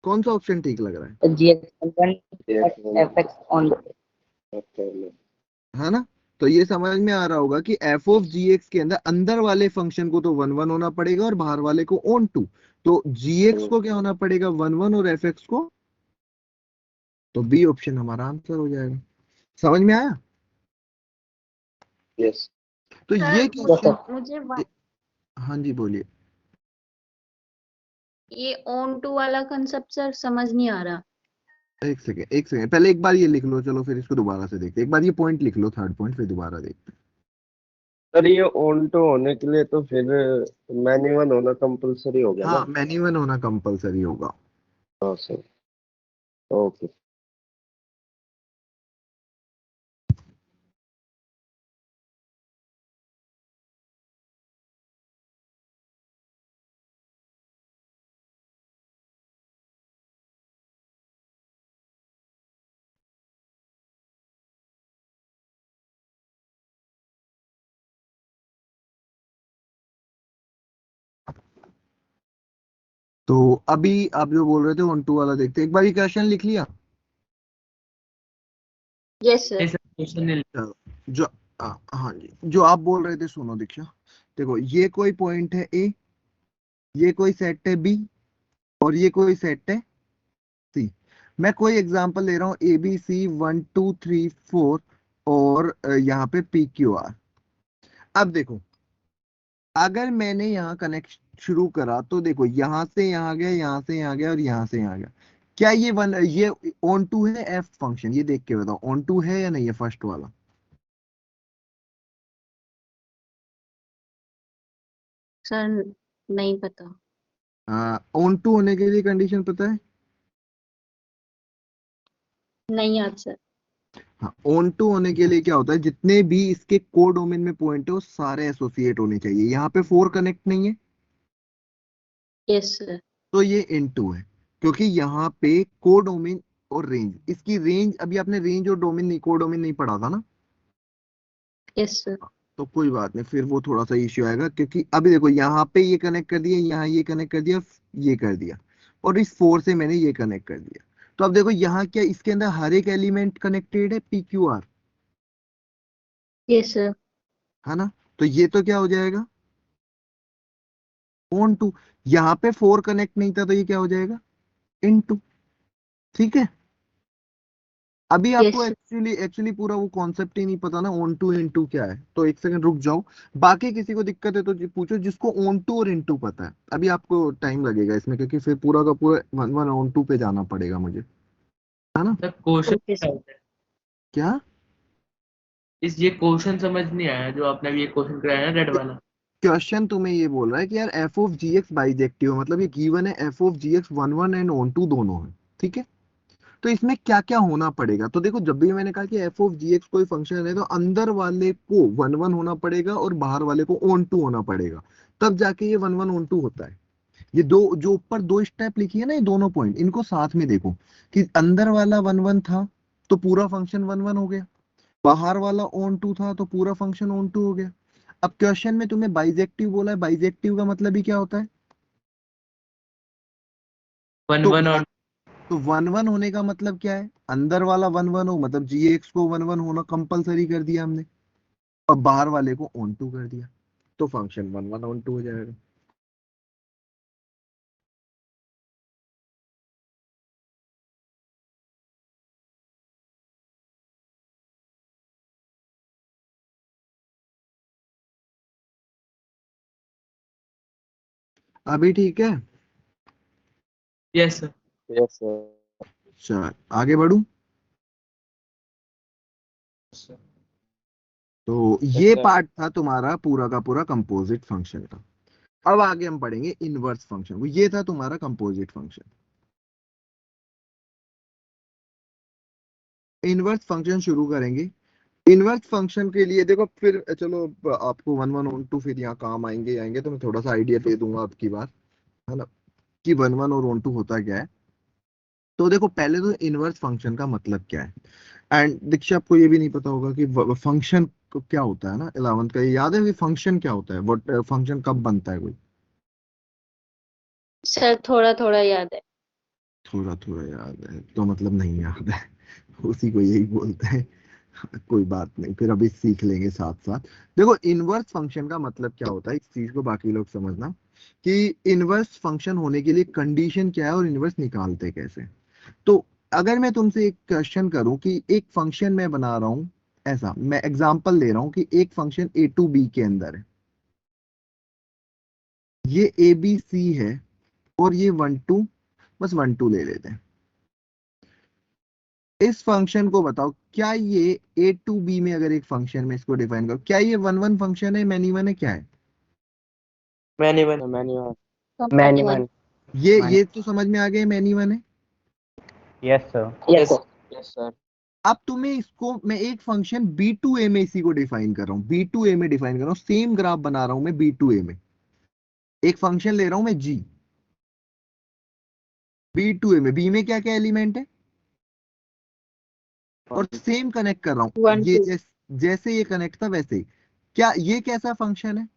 कौन सा ऑप्शन ठीक लग रहा है? GX1 एक FX on है ना? तो ये समझ में आ रहा होगा कि एफ ऑफ जी एक्स के अंदर अंदर वाले फंक्शन को तो वन वन होना पड़ेगा और बाहर वाले को ऑन टू। तो जी एक्स को क्या होना पड़ेगा, वन वन, और एफ एक्स को, तो बी ऑप्शन हमारा आंसर हो जाएगा। समझ में आया? यस। तो ये yes, क्वेश्चन, sir. हाँ जी बोलिए। ये ऑन टू वाला कंसेप्ट सर समझ नहीं आ रहा। एक सेकेंड, पहले एक बार ये लिख लो, चलो फिर इसको दोबारा से देखते हैं। एक बार ये पॉइंट लिख लो, थर्ड पॉइंट, फिर दोबारा देखते सर ये ऑन टू होने के लिए तो फिर मैन्युअल होना कंपलसरी हो हैं। गया हाँ, ना। मैन्युअल होना कंपलसरी होगा। हाँ सर। ओके। तो अभी आप जो बोल रहे थे ऑन टू वाला देखते हैं। एक बार ये क्वेश्चन लिख लिया। Yes sir. क्वेश्चन नहीं चलो, जो हाँ जी, जो आप बोल रहे थे सुनो दीक्षा। देखो, ये कोई पॉइंट है ए, ये कोई सेट है बी, और ये कोई सेट है सी। मैं कोई एग्जांपल ले रहा हूँ, ए बी सी 1 2 3 4, और यहाँ पे पी क्यू आर। अब देखो, अगर मैंने यहाँ कनेक्ट शुरू करा तो देखो, यहां से यहाँ गया, यहाँ से यहाँ गया, और यहाँ से यहाँ गया। क्या ये ऑन टू है एफ फंक्शन? ये देख के बताओ, ऑन टू है या नहीं है फर्स्ट वाला? सर नहीं पता। ऑन टू होने के लिए कंडीशन पता है? नहीं याद सर। हाँ, ऑन टू होने के लिए क्या होता है, जितने भी इसके कोडोमेन में पॉइंट है वो सारे एसोसिएट होने चाहिए। यहाँ पे 4 कनेक्ट नहीं है, यस सर। तो ये इन टू है, क्योंकि यहाँ पे कोडोमेन और रेंज, इसकी रेंज, अभी आपने रेंज और डोमेन नहीं, कोडोमेन नहीं पढ़ा था ना। Yes sir. तो कोई बात नहीं, फिर वो थोड़ा सा इश्यू आएगा, क्योंकि अभी देखो, यहाँ पे ये कनेक्ट कर दिया, यहाँ ये कनेक्ट कर दिया, ये कर दिया, और इस 4 से मैंने ये कनेक्ट कर दिया। तो अब देखो, यहाँ क्या इसके अंदर हर एक एलिमेंट कनेक्टेड है P Q R, yes sir. है ना? तो ये तो क्या हो जाएगा, ऑन टू। यहाँ पे 4 कनेक्ट नहीं था, तो ये क्या हो जाएगा, इन टू। ठीक है, अभी आपको यस सर। एक्चुअली पूरा वो कॉन्सेप्ट ही नहीं पता ना, ऑन टू इन टू क्या है। तो एक सेकंड रुक जाओ, बाकी किसी को दिक्कत है तो पूछो, जिसको ऑन टू और इन टू पता है। अभी आपको टाइम लगेगा इसमें, क्योंकि फिर पूरा का पूरा वन वन ऑन टू पे जाना पड़ेगा मुझे, है ना? Sir question okay sir. क्या? ये क्वेश्चन समझ नहीं आया जो आपने अभी ये क्वेश्चन कराया ना रेड वाला। क्वेश्चन तुम्हें ये बोल रहा है कि यार f of g x bijective, मतलब ये गिवन है, f of g x one one and onto दोनों है, ठीक है? तो इसमें क्या क्या होना पड़ेगा? तो देखो, जब भी मैंने कहा कि एफ ऑफ जी एक्स कोई फंक्शन है, तो अंदर वाले को वन वन होना पड़ेगा और बाहर वाले को ऑन टू होना पड़ेगा, तब जाके ये वन वन ऑन टू होता है। ये दो जो ऊपर दो स्टेप लिखी है ना, ये दोनों पॉइंट, इनको साथ में देखो, कि अंदर वाला वन वन था तो पूरा फंक्शन वन वन हो गया, बाहर वाला ऑन टू था तो पूरा फंक्शन ऑन टू हो गया। अब क्वेश्चन में तुम्हें बाइजेक्टिव बोला है, बाइजेक्टिव का मतलब ही क्या होता है? वन तो वन और तो वन वन होने का मतलब क्या है, अंदर वाला वन वन हो, मतलब जी एक्स को वन वन होना कंपलसरी कर दिया हमने, और बाहर वाले को ऑन टू कर दिया, तो function one one onto हो जाएगा। अभी ठीक है? Yes sir. Yes sir. चल आगे बढ़ू। तो ये सर। पार्ट था तुम्हारा पूरा का पूरा कंपोजिट फंक्शन का। अब आगे हम पढ़ेंगे इनवर्स फंक्शन। वो ये था तुम्हारा कंपोजिट फंक्शन। इनवर्स फंक्शन शुरू करेंगे। इनवर्स फंक्शन के लिए देखो, फिर चलो आपको वन वन ऑन टू फिर यहाँ काम आएंगे आएंगे, तो मैं थोड़ा सा आइडिया दे दूंगा आपकी बार, है ना, कि वन वन और ऑन टू होता क्या है। तो देखो, पहले तो इनवर्स फंक्शन का मतलब क्या है। एंड दीक्षा, आपको ये भी नहीं पता होगा कि फंक्शन क्या होता है ना, 11th का ये याद है कि फंक्शन क्या होता है, व्हाट फंक्शन कब बनता है कोई? सर थोड़ा थोड़ा याद है। थोड़ा थोड़ा याद है तो मतलब नहीं याद है, उसी को यही बोलते हैं। कोई बात नहीं, फिर अभी सीख लेंगे साथ साथ। देखो, इनवर्स फंक्शन का मतलब क्या होता है, इस चीज को बाकी लोग समझना, कि इनवर्स फंक्शन होने के लिए कंडीशन क्या है और इनवर्स निकालते कैसे। तो अगर मैं तुमसे एक क्वेश्चन करूं कि एक फंक्शन मैं बना रहा हूं, ऐसा मैं एग्जांपल ले रहा हूं कि एक फंक्शन ए टू बी के अंदर है, ये ए बी सी है, और ये 1 2, बस 1 2 ले लेते हैं। इस फंक्शन को बताओ, क्या ये ए टू बी में अगर एक फंक्शन में इसको डिफाइन करो, क्या ये 1 1 फंक्शन है, मैनी वन है, क्या है? मैनी वन मैनी वन ये तो समझ में आ गया मैनी वन है। Yes sir. यस सर अब तुम्हें इसको मैं एक फंक्शन B2A में इसी को डिफाइन कर रहा हूं, B2A में डिफाइन कर रहा हूं, सेम ग्राफ बना रहा हूं मैं B2A में। एक फंक्शन ले रहा हूं मैं G, B2A में B में क्या क्या एलिमेंट है, और सेम कनेक्ट कर रहा हूं 1 ये 2 जैसे ये कनेक्ट था वैसे ही। क्या ये कैसा फंक्शन है?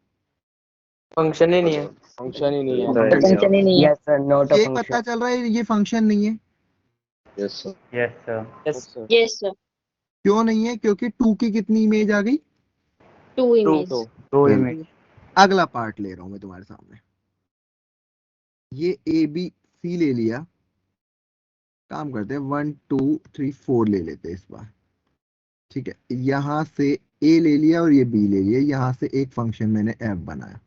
फंक्शन ही नहीं है। फंक्शन ही नहीं फंक्शन ही नहीं है। यस सर, नॉट अ ये फंक्शन। पता चल रहा है ये फंक्शन नहीं है। Yes sir. Yes sir. Yes yes sir क्यों नहीं है? क्योंकि 2 की कितनी इमेज आ गई? 2 इमेज दो चलो, इमेज। अगला पार्ट ले रहा हूं मैं तुम्हारे सामने। ये ABC ले लिया, काम करते हैं 1 2 3 4 ले लेते हैं इस बार। ठीक है, यहां से A ले लिया और ये B ले लिया, यहां से एक फंक्शन मैंने F बनाया।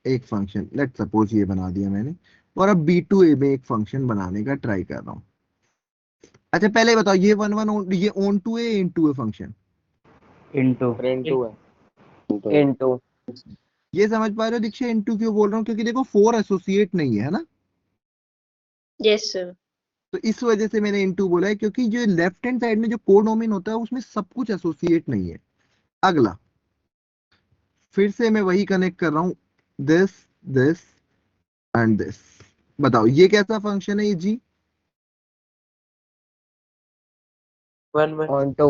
एक फंक्शन लेट सपोज ये बना दिया मैंने, और अब B2A में एक फंक्शन बनाने का ट्राई कर रहा हूं। अच्छा पहले बताओ, ये 1 1 ये ऑन टू है इन टू है फंक्शन? Into into. ये समझ पा रहे हो दीक्षा इनटू क्यों बोल रहा हूँ? क्योंकि देखो 4 एसोसिएट नहीं है ना, यस सर तो इस वजह से मैंने इनटू बोला है, क्योंकि जो लेफ्ट हैंड साइड में जो कोडोमेन होता है उसमें सब कुछ एसोसिएट नहीं है। अगला फिर से मैं वही कनेक्ट कर रहा हूं, दिस दिस एंड दिस। बताओ ये कैसा फंक्शन है ये g? 1 1 onto.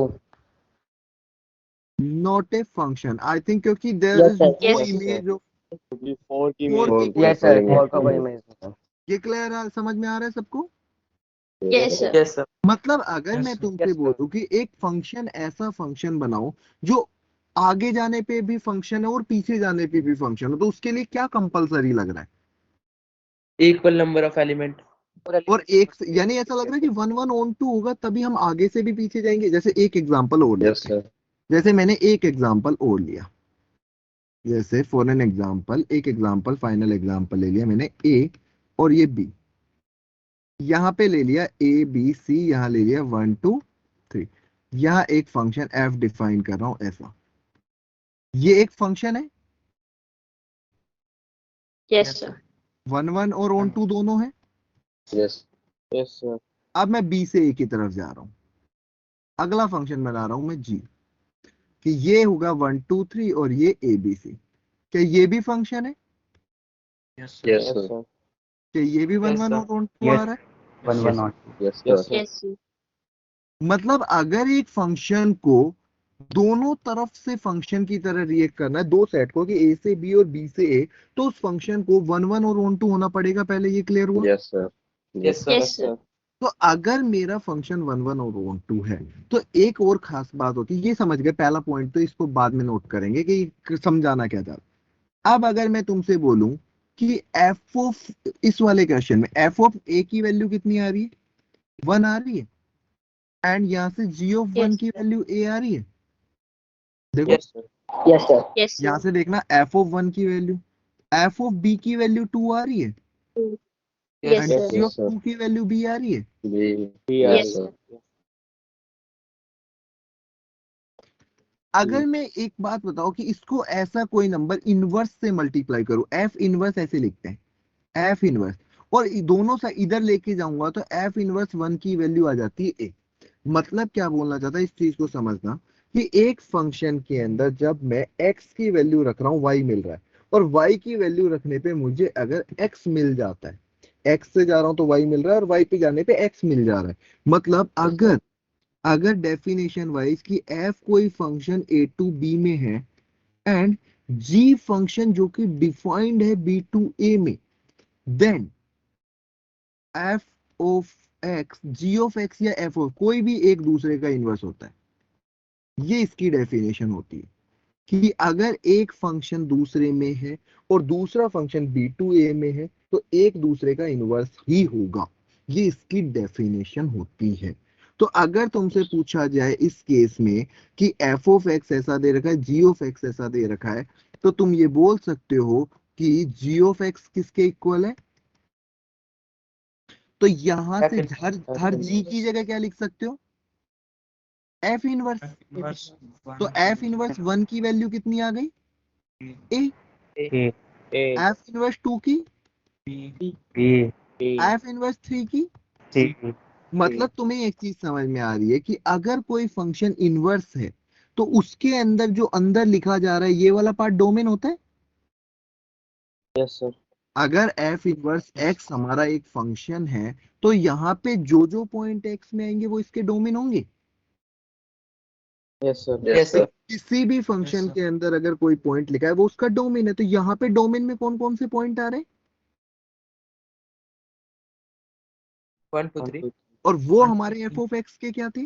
Not a function I think, क्योंकि there Yes, is sir. No Yes, image of 4 की 4 की कोई यस सर, image। 4 का कोई इमेज नहीं है। ये क्लियर समझ में आ रहा है सबको? यस सर यस सर मतलब अगर Yes, मैं sir. तुमसे बोलूं कि एक फंक्शन ऐसा फंक्शन बनाओ जो आगे जाने पे भी फंक्शन है और पीछे जाने पे भी फंक्शन हो, तो उसके लिए क्या कंपलसरी लग रहा है? Equal number of element. और एक यानी ऐसा लग रहा है कि 1 1 ऑन 2 होगा तभी हम आगे से भी पीछे जाएंगे। जैसे एक एग्जांपल और यस लेते हैं, सर। जैसे मैंने एक एग्जांपल और लिया, जैसे फॉर एन एग्जांपल एक एग्जांपल फाइनल एग्जांपल ले लिया मैंने A और ये B, यहाँ पे ले लिया ABC, यहाँ ले लिया 1 2 3, यहाँ एक फंक्शन F डिफाइन कर रहा हूं ऐसा। ये एक फंक्शन है, यस सर 1 1 और ऑन 2 दोनों है। Yes yes sir. अब मैं B से A की तरफ जा रहा हूं, अगला फंक्शन बना रहा हूं मैं G, कि ये होगा 1 2 3 और ये ABC। क्या ये भी फंक्शन है? Yes yes sir. क्या ये भी 1 Yes, 1 sir. और ऑन 2 Yes. आ रहा है? 1 1 not. Yes Yes, sir. Yes sir मतलब अगर एक फंक्शन को दोनों तरफ से फंक्शन की तरह रिएक्ट करना है, दो सेट को, कि A से B और B से A, तो उस फंक्शन को 1 1 और ऑन 2 होना पड़ेगा पहले। ये क्लियर हुआ? Yes sir. Yes, sir. Yes sir तो अगर मेरा फंक्शन 1 1 और ऑन 2 है तो एक और खास बात होती है, ये समझ गए पहला पॉइंट, तो इसको बाद में नोट करेंगे कि समझाना क्या चाहता। अब अगर मैं तुमसे बोलूं कि एफ ऑफ, इस वाले क्वेश्चन में एफ ऑफ ए की वैल्यू कितनी आ रही है? 1 आ रही है, एंड यहां से जी ऑफ 1 Yes, की sir. वैल्यू ए आ रही है। देखो Yes, sir. Yes sir. Yes यहां सर से देखना, एफ ऑफ 1 की वैल्यू, एफ ऑफ बी की वैल्यू 2 आ रही है, yes and sir g of 2 की वैल्यू बी आ रही है। Yes sir. सर अगर मैं एक बात बताओ कि इसको ऐसा कोई नंबर इनवर्स से मल्टीप्लाई करूं, एफ इनवर्स ऐसे लिखते हैं, एफ इनवर्स, और दोनों से इधर लेके जाऊंगा तो एफ इनवर्स 1 की वैल्यू आ जाती है ए। मतलब क्या बोलना चाहता है, इस चीज को समझना कि एक फंक्शन के अंदर जब मैं x की वैल्यू रख रहा हूं, y मिल रहा है, और y की वैल्यू रखने पे मुझे अगर x मिल जाता है, x से जा रहा हूं तो y मिल रहा है, और y पे जाने पे x मिल जा रहा है। मतलब अगर अगर डेफिनेशन वाइज कि f कोई फंक्शन a टू b में है, एंड g फंक्शन जो कि डिफाइंड है b टू a में, then f of x, g of x या f ऑफ कोई भी एक दूसरे का इनवर्स होता है। ये इसकी डेफिनेशन होती है कि अगर एक फंक्शन दूसरे में है और दूसरा फंक्शन बी टू ए में है तो एक दूसरे का इनवर्स ही होगा। ये इसकी डेफिनेशन होती है। तो अगर तुमसे पूछा जाए इस केस में कि एफ ऑफ एक्स ऐसा दे रखा है, जी ऑफ एक्स ऐसा दे रखा है, तो तुम ये बोल सकते हो कि g ऑफ x किसके इक्वल है, तो यहां से हर g की जगह क्या लिख सकते हो, f इनवर्स। इनवर्स तो f इनवर्स 1 की वैल्यू कितनी आ गई, a। A, f इनवर्स 2 की, B, f इनवर्स 3 की। C, मतलब तुम्हें एक चीज समझ में आ रही है कि अगर कोई फंक्शन इनवर्स है तो उसके अंदर जो अंदर लिखा जा रहा है ये वाला पार्ट डोमेन होता है। Yes sir. अगर f इनवर्स x हमारा एक फंक्शन है तो यहाँ पे जो जो पॉइंट x में आएंगे वो इसके डोमेन होंगे। Yes sir. Yes sir. किसी भी फंक्शन sir. के अंदर अगर कोई पॉइंट लिखा है वो उसका डोमेन है, तो यहाँ पे डोमेन में कौन कौन से पॉइंट आ रहे हैं, 1 2 3 और वो हमारे f ऑफ x के क्या थे।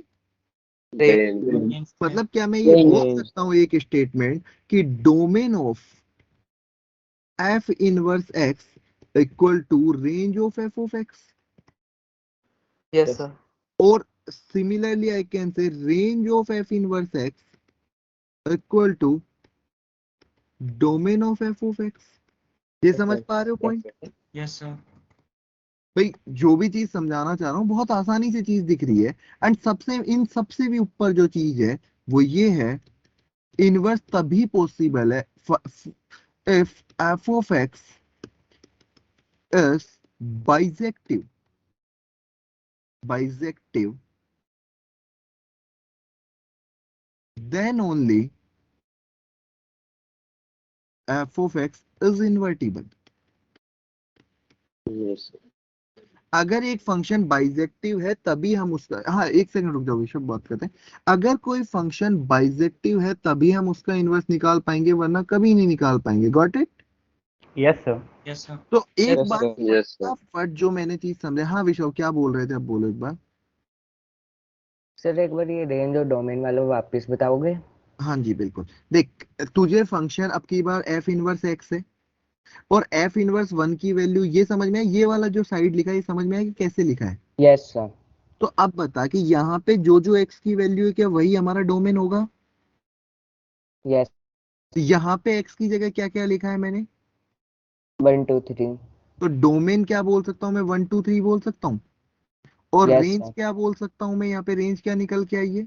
रेंज। मतलब क्या मैं ये बोल सकता हूँ एक स्टेटमेंट कि domain of f inverse x equal to range of f of x, yes sir. और similarly I can say range of f inverse x equal to domain of f of x। ये समझ पा रहे हो point. Yes sir. भाई जो भी चीज समझाना चाह रहा हूँ बहुत आसानी से चीज दिख रही है। एंड इन सबसे भी ऊपर जो चीज है वो ये है, इनवर्स तभी पॉसिबल है if f of x is bisective, bisective, then only f of x is invertible। Yes. अगर एक फंक्शन बाइजेक्टिव है तभी हम उसका, हाँ एक सेकंड रुक जाओ विशव, बात करते हैं। अगर कोई फंक्शन बाइजेक्टिव है तभी हम उसका इनवर्स निकाल पाएंगे, वरना कभी नहीं निकाल पाएंगे। Got it. yes sir. Yes sir. तो एक Yes, बार यस सर। फट जो मैंने चीज समझे, हाँ विशव क्या बोल रहे थे, अब बोलो एक बार। सर एक बार ये रेंज और डोमेन वाला वापस बताओगे। हाँ जी बिल्कुल। देख तुझे फंक्शन अब की बार f इनवर्स x है और f इनवर्स 1 की वैल्यू, ये समझ में है, ये वाला जो साइड लिखा है ये समझ में है कि कैसे लिखा है। Yes sir. तो अब बता कि यहाँ पे जो जो x की वैल्यू है क्या वही हमारा डोमेन होगा। यस। तो यहाँ पे x की जगह क्या क्या लिखा है मैंने, 1 2 3। तो डोमेन क्या बोल सकता हूँ मैं, 1 2 3 बोल सकता हूँ। और यस रेंज सर। क्या बोल सकता हूँ मैं, यहाँ पे रेंज क्या निकल के आई है।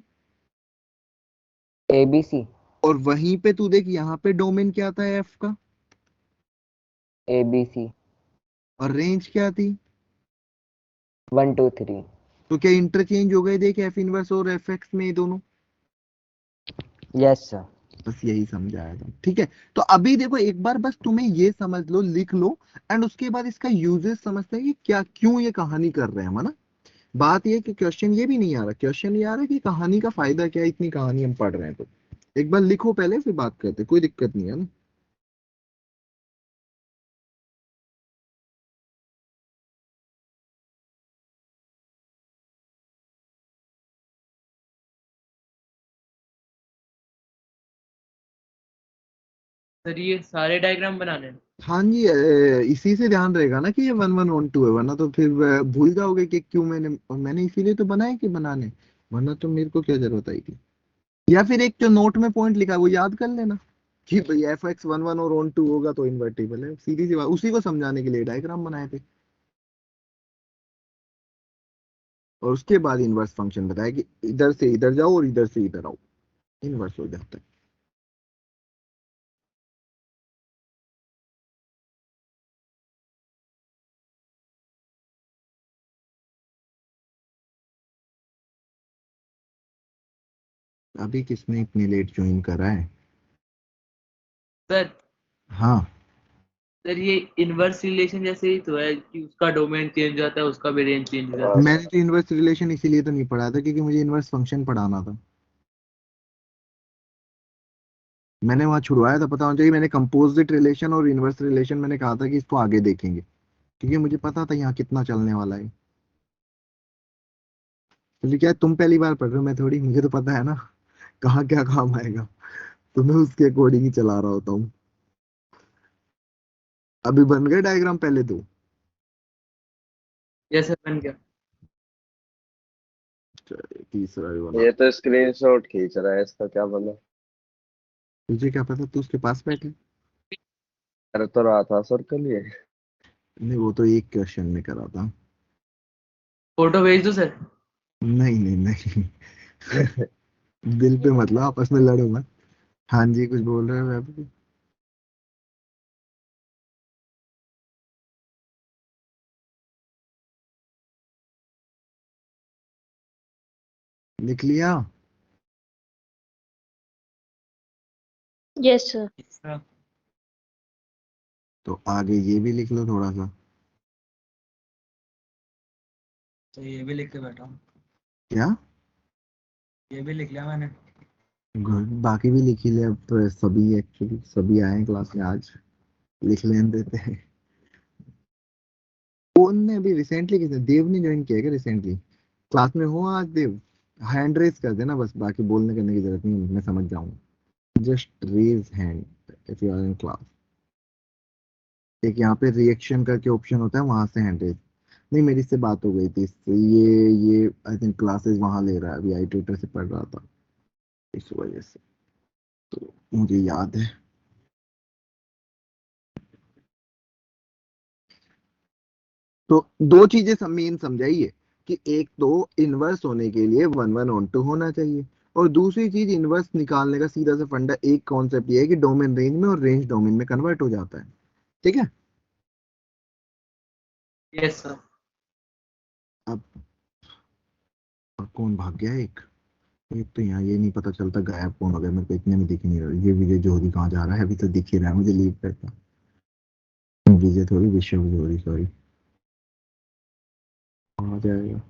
ABC। और वहीं पे तू देख यहाँ पे डोमेन क्या था f का, ABC। और रेंज क्या थी। 1 2 3। तो क्या इंटरचेंज हो गए, देख f इनवर्स और fx में ये दोनों। Yes sir. बस यही समझाया था, ठीक है। तो अभी देखो एक बार बस तुम्हें ये समझ लो, लिख लो, एंड उसके बाद इसका यूजेस समझते हैं कि क्या क्यों ये कहानी कर रहे हैं हम, है ना। बात ये कि क्वेश्चन ये भी नहीं आ रहा, क्वेश्चन ये आ रहा है कि कहानी का फायदा क्या है, इतनी कहानी हम पढ़ रहे हैं। तो एक बार लिखो पहले फिर बात करते, कोई दिक्कत नहीं है ना। सर ये सारे डायग्राम बनाने हैं। हाँ जी, इसी से ध्यान रहेगा ना कि ये 1 1 1 2 है, वरना तो फिर भूल जाओगे कि क्यों मैंने इसीलिए तो बनाया कि बनाने, वरना तो मेरे को क्या जरूरत आई थी। या फिर एक जो नोट में पॉइंट लिखा है वो याद कर लेना कि भाई एफ एक्स 1 1 और 1 2 होगा तो इन्वर्टिबल है, सीधी सी बात, उसी को समझाने के लिए डायग्राम बनाए थे। और उसके बाद इनवर्स फंक्शन बताया कि इधर से इधर जाओ और इधर से इधर आओ, इनवर्स हो जाता है। अभी किसने इतनी लेट ज्वाइन करा है। सर हाँ सर ये इनवर्स रिलेशन जैसे ही तो है कि उसका डोमेन चेंज हो जाता है, उसका भी रेंज चेंज हो जाता है। मैंने तो इनवर्स रिलेशन इसीलिए तो नहीं पढ़ाया था क्योंकि मुझे इनवर्स फंक्शन पढ़ाना था। मैंने वहां छुड़वाया था, पता होना चाहिए, मैंने कंपोजिट रिलेशन और इनवर्स रिलेशन मैंने कहा था कि इसको आगे देखेंगे क्योंकि मुझे पता था यहाँ कितना चलने वाला है। क्योंकि क्या है, तुम पहली बार पढ़ रहे हो, मैं थोड़ी, मुझे तो पता है ना कहाँ क्या काम आएगा, तो मैं उसके अकॉर्डिंग ही चला रहा होता हूँ। अभी बन गए डायग्राम पहले तो। जैसे बन गया। चलिए, तीसरा भी बना। ये तो स्क्रीनशॉट खींच रहा है, इसका क्या बना। तुझे क्या पता, तू उसके पास बैठे। कर तो रहा था सर कल ये। नहीं, वो तो एक क्वेश्चन में करा था। फोटो भेज दो सर। नहीं नहीं नहीं। दिल पे मतलब आपस में लड़ो मत। हाँ जी, कुछ बोल रहे हो आप? लिख लिया? Yes, sir. तो आगे ये भी लिख लो थोड़ा सा। तो ये भी लिख के बैठा हूँ। क्या? ये भी लिख लिया मैंने। गुड, बाकी भी लिख ही ले। अब तो सभी एक्चुअली सभी आए हैं क्लास में आज, लिख लेने देते हैं। कौन ने अभी रिसेंटली, किसने, देव ने ज्वाइन किया है क्या रिसेंटली? क्लास में हो आज देव? हैंड रेज कर देना बस, बाकी बोलने करने की जरूरत नहीं है, मैं समझ जाऊंगा। Just raise hand if you are in class. एक यहाँ पे रिएक्शन करके ऑप्शन होता है, वहां से हैंड रेज। नहीं, मेरी इससे बात हो गई थी इससे, ये आई थिंक क्लासेस वहां ले रहा है अभी, आई ट्यूटर से पढ़ रहा था, इस वजह से तो मुझे याद है। तो दो चीजें मेन समझाइए, कि एक तो इनवर्स होने के लिए 1 1 on 2 होना चाहिए, और दूसरी चीज इनवर्स निकालने का सीधा सा फंडा, एक कॉन्सेप्ट ये है कि डोमेन रेंज में और रेंज डोमेन में कन्वर्ट हो जाता है। ठीक है? Yes sir. अब और कौन भाग गया? एक तो यहाँ ये नहीं पता चलता गायब कौन हो गया, मेरे को इतने में दिख नहीं रहा ये विजय जोहरी कहाँ जा रहा है, अभी तो दिख ही रहा है मुझे, लीव करता। विजय थोड़ी, विश्व जोहरी, सॉरी। आ जाएगा।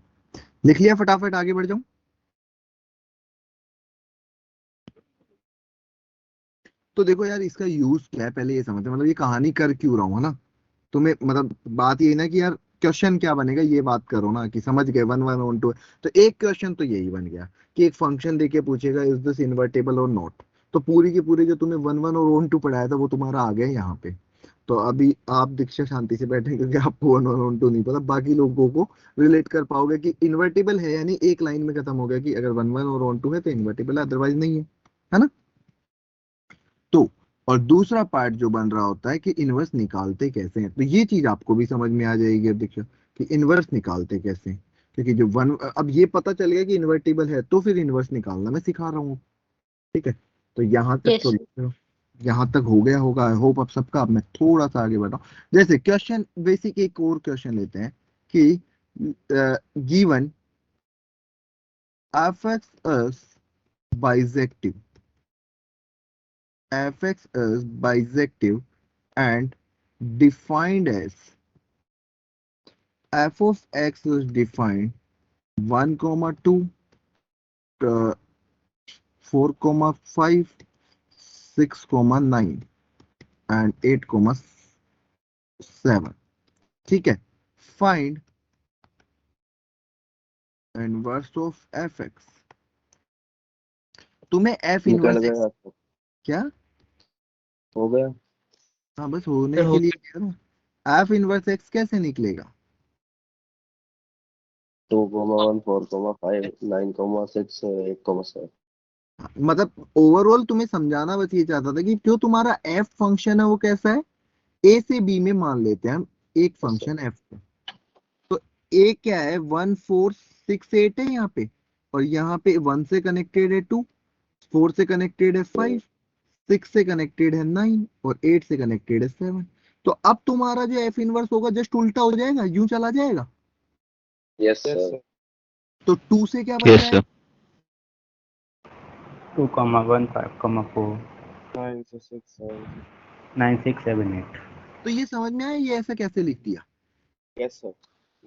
लिख लिया फटाफट, आगे बढ़ जाऊं? तो देखो यार, इसका यूज क्या है पहले ये समझते हैं, मतलब ये कहानी कर क्यों रहा हूँ, है ना? तुम्हें मतलब बात ये ना कि यार क्वेश्चन क्या बनेगा, ये बात करो ना, कि समझ गए 1 1 on 2। तो एक क्वेश्चन तो यही बन गया कि एक फंक्शन देके पूछेगा इज दिस इन्वर्टेबल और नॉट। तो पूरी की पूरी जो तुम्हें 1 1 और 1 2 पढ़ाया था वो तुम्हारा आ गया यहाँ पे। तो अभी आप दीक्षा शांति से बैठे, क्योंकि आपको 1 1 और 1 2 नहीं पता, बाकी लोगों को रिलेट कर पाओगे कि इन्वर्टेबल है, यानी एक लाइन में खत्म हो गया कि अगर 1 1 और 1 2 है तो इन्वर्टेबल है, अदरवाइज नहीं है ना? तो और दूसरा पार्ट जो बन रहा होता है कि इनवर्स निकालते कैसे हैं, तो ये चीज आपको भी समझ में आ जाएगी अब देखिए, कि इनवर्स निकालते कैसे हैं। क्योंकि जो वन, अब ये पता चल गया कि इन्वर्टिबल है, तो फिर इनवर्स निकालना मैं सिखा रहा हूँ। ठीक है? तो यहाँ तक Yes, तो sir. यहाँ तक हो गया होगा, आई होप अब सबका। अब मैं थोड़ा सा आगे बढ़ा, जैसे क्वेश्चन बेसिक एक और क्वेश्चन लेते हैं कि given F x bijective, fx is bisective and defined as f of x is defined 1 comma 2 uh, 4 comma 5 6 comma 9 and 8 comma 7। ठीक है? find inverse of fx। तुम्हें f निकल इनवर्स x गया। क्या? हो गया। हाँ, बस होने सर के हो लिए कह रहा हूँ। f इनवर्स x कैसे निकलेगा? 2,1 4,5 9,6 8,7। मतलब ओवरऑल तुम्हें समझाना बस ये चाहता था कि जो तुम्हारा f फंक्शन है वो कैसा है, ए से बी में मान लेते हैं हम एक फंक्शन एफ को। तो ए क्या है, 1 4 6 8 है यहाँ पे, और यहाँ पे 1 से कनेक्टेड है 2, 4 से कनेक्टेड है 5, 6 से कनेक्टेड है 9 और 8 से कनेक्टेड है 7। तो अब तुम्हारा जो एफ इनवर्स होगा जस्ट उल्टा हो जाएगा, यूं चला जाएगा। Yes sir. तो 2 से क्या बन जाएगा? 2,1 5,4 9 से 6 7। 9 6 7 8। तो ये समझ में आया ये ऐसा कैसे लिख दिया? Yes sir.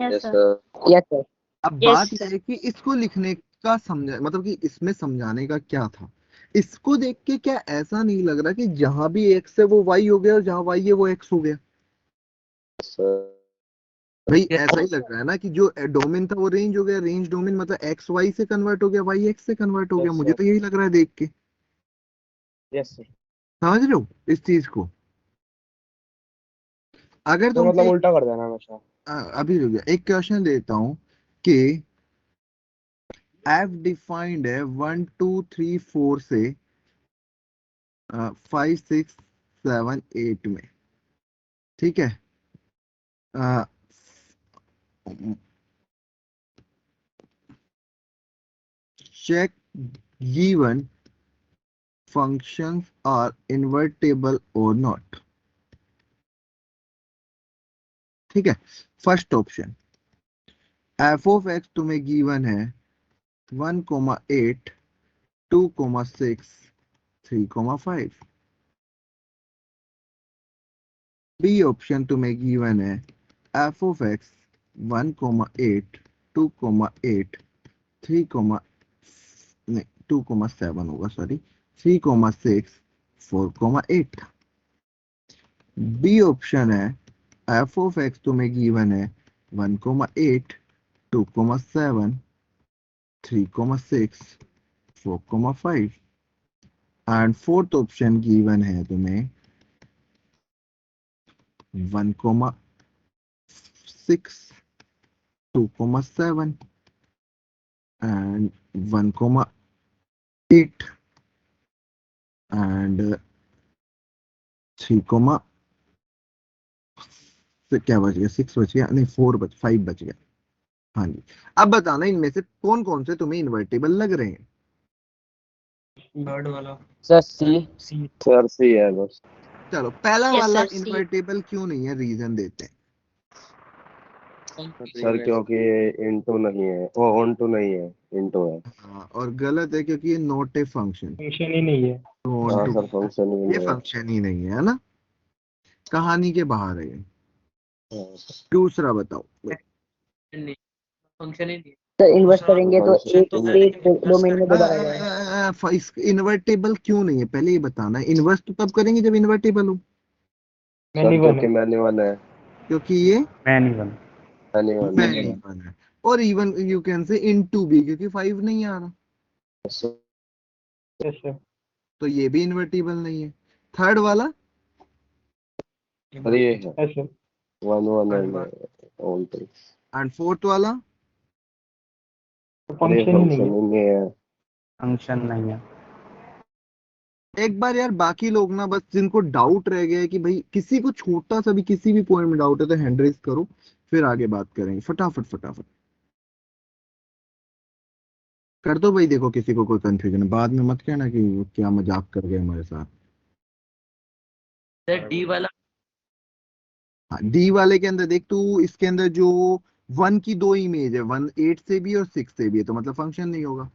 Yes, yes sir. Sir. Yes, sir. अब Yes, बात यह है कि इसको लिखने का समझा, मतलब कि इसमें समझाने का क्या था। इसको देख के क्या ऐसा नहीं लग रहा कि जहां भी एक्स है वो वाई हो गया और जहां वाई है वो एक्स हो गया? सर भाई ऐसा ही लग रहा है ना कि जो डोमेन था वो रेंज हो गया, रेंज डोमेन मतलब एक्स वाई से कन्वर्ट हो गया, वाई एक्स से कन्वर्ट हो गया, यस मुझे सर। तो यही लग रहा है देख के। Yes sir. समझ रहे हो इस चीज को? अगर तो तुमसे मतलब उल्टा कर देना हमेशा। अभी रुक गया, एक क्वेश्चन देता हूं कि एफ डिफाइंड है 1 2 3 4 से 5 6 7 8 में, ठीक है। Check given functions are invertible or not। ठीक है। First option f of x तुम्हें गिवन है 1,8 2,6 3,5। बी ऑप्शन तुम्हें गिवन है एफ ऑफ एक्स 1,8 2,8 3, नहीं 2,7 होगा, सॉरी 3,6 4,8। बी ऑप्शन है एफ ऑफ एक्स तुम्हें गिवन है 1,8 2,7 3,6 4,5 एंड फोर्थ ऑप्शन गिवन है तुम्हें 1,6 2,7 and 1,8 and 3, क्या बच गया, 6 बच गया, नहीं 5 बच गया। हाँ जी, अब बताना इनमें से कौन कौन से तुम्हें इन्वर्टेबल लग रहे हैं। थर्ड वाला सर सी। सी। सर सी है बस। चलो पहला Yes, वाला sir, C. इन्वर्टेबल क्यों नहीं है, रीजन देते हैं। सर क्योंकि ये इनटू नहीं है, वो ऑनटू नहीं है, इनटू है। हाँ, और गलत है क्योंकि ये नॉट ए फंक्शन। फंक्शन ही नहीं है। हाँ सर फंक्शन ही ये नहीं है। फंक्शन ही नहीं है ना, कहानी के बाहर है ये। हाँ, दूसरा बताओ। नहीं, फंक्शन ही नहीं है। सर इन्वर्स करेंगे तो function एक तो से है। डोमेन में दोबारा जाएगा। इन्वर्टेबल क्यों नहीं है, पहले ये बताना है। इन्वर्स तो तब करेंगे जब इन्वर्टेबल हो, सर क्योंकि मैंने वन है, क्योंकि ये मैन इवन। मैंने वन मैन इवन है। और even you can say into भी, क्योंकि 5 नहीं आ रहा, तो ये भी इन्वर्टेबल नहीं है। थर्ड वाला सर ये है one one and onto. And fourth वाला फंक्शन ही नहीं है। फंक्शन नहीं है। एक बार यार बाकी लोग ना, बस जिनको डाउट रह गया है कि भाई किसी को छोटा सा भी किसी भी पॉइंट में डाउट है तो हैंड रेज करो, फिर आगे बात करेंगे। फटाफट फटाफट कर दो भाई। देखो किसी को कोई कंफ्यूजन है बाद में मत कहना कि क्या मजाक कर गए हमारे साथ। सर डी वाला हाँ, डी वाले के अंदर देख तू, इसके अंदर जो 1 की 2 इमेज है, 1 8 से भी और 6 से भी है, तो मतलब फंक्शन नहीं होगा।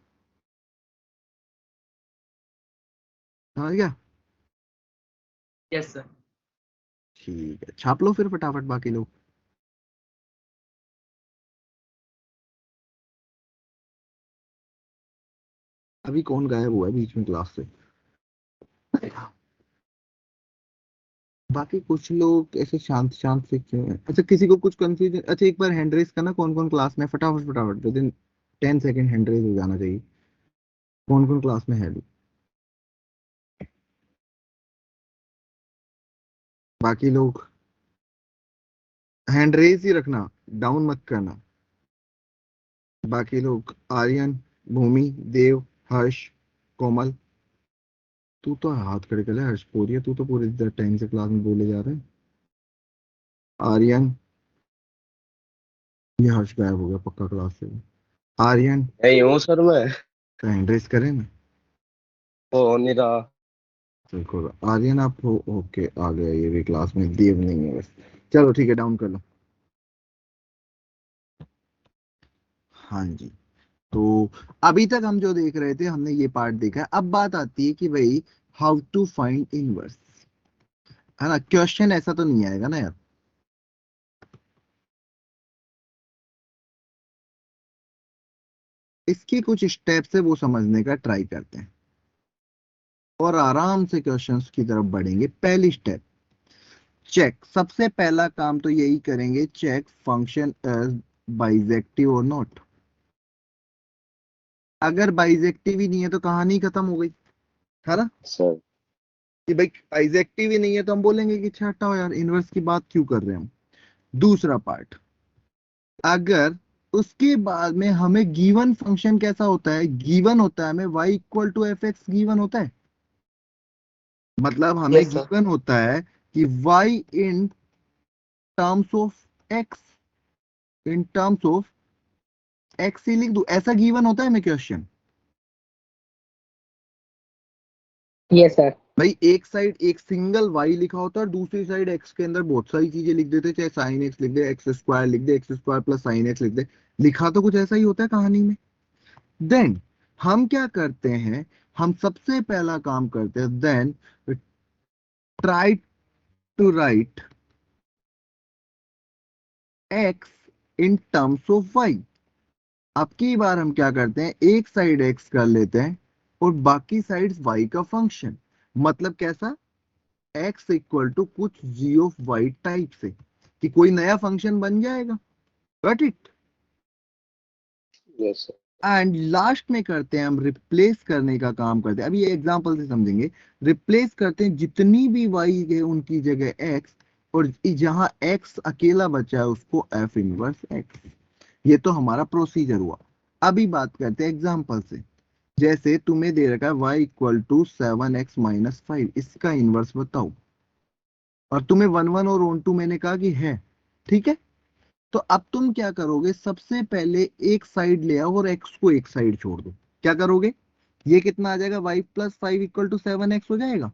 समझ गया? Yes sir. ठीक है, छाप लो फिर फटाफट बाकी लोग। अभी कौन गायब हुआ है बीच में क्लास से? बाकी कुछ लोग ऐसे शांत शांत से क्यों है? अच्छा किसी को कुछ कंफ्यूजन, अच्छा एक बार हैंड रेज करना कौन कौन क्लास में, फटाफट फटाफट within 10 second hand raise हो जाना चाहिए। कौन कौन क्लास में है अभी? बाकी लोग हैंड रेज ही रखना, डाउन मत करना। बाकी लोग आर्यन, भूमि, देव, हर्ष, कोमल। तू तो हाथ खड़े कर ले हर्ष, पोरिया तू तो पूरे टाइम से क्लास में बोले जा रहे हैं। आर्यन, ये हर्ष गायब हो गया पक्का क्लास से। आर्यन नहीं हूँ सर मैं, हैंड रेज करें ना, हो नहीं रहा। बिल्कुल आर्यन आप हो, ओके आ गया ये भी क्लास में। देव नहीं है बस, चलो ठीक है डाउन कर लो। हाँ जी, तो अभी तक हम जो देख रहे थे हमने ये पार्ट देखा है। अब बात आती है कि भाई हाउ टू फाइंड इनवर्स, है ना। क्वेश्चन ऐसा तो नहीं आएगा ना यार, इसकी कुछ स्टेप्स है वो समझने का ट्राई करते हैं और आराम से क्वेश्चंस की तरफ बढ़ेंगे। पहली स्टेप चेक, सबसे पहला काम तो यही करेंगे, चेक फंक्शन इज बाइजेक्टिव और नॉट। अगर बाइजेक्टिव ही नहीं है तो कहानी खत्म हो गई, है ना। सर कि भाई बाइजेक्टिव ही नहीं है तो हम बोलेंगे कि अच्छा हटाओ यार, इनवर्स की बात क्यों कर रहे हैं हम। दूसरा पार्ट, अगर उसके बाद में हमें गिवन फंक्शन कैसा होता है, गिवन होता है हमें y equal to f x given होता है। मतलब हमें Yes, sir. गिवन होता है कि y in terms of x, in terms of x ही लिख दूं, ऐसा गिवन होता है मैं क्वेश्चन? Yes sir. भाई एक साइड एक सिंगल y लिखा होता है और दूसरी साइड x के अंदर बहुत सारी चीजें लिख देते, चाहे साइन x लिख दे, एक्स स्क्वायर लिख दे, x square plus sine x लिख दे, लिखा तो कुछ ऐसा ही होता है कहानी में। देन हम क्या करते हैं, हम सबसे पहला काम करते हैं, then try to write x in terms of y। अब की बार हम क्या करते हैं, एक साइड x कर लेते हैं और बाकी साइड y का फंक्शन, मतलब कैसा, x इक्वल टू कुछ g ऑफ y टाइप से, कि कोई नया फंक्शन बन जाएगा। Got it? Yes and last में करते हैं हम रिप्लेस करने का काम करते हैं। अभी ये एग्जांपल से समझेंगे। रिप्लेस करते हैं जितनी भी y है उनकी जगह x, और जहां x अकेला बचा है उसको f इनवर्स x। ये तो हमारा प्रोसीजर हुआ। अभी बात करते हैं एग्जांपल से। जैसे तुम्हें दे रखा है y equal to 7x minus 5, इसका इनवर्स बताओ, और तुम्हें 1 1 और 1 2 मैंने कहा कि है, ठीक है। तो अब तुम क्या करोगे, सबसे पहले एक साइड ले आओ और x को एक साइड छोड़ दो। क्या करोगे, ये कितना आ जाएगा, y plus 5 equal to 7x हो जाएगा,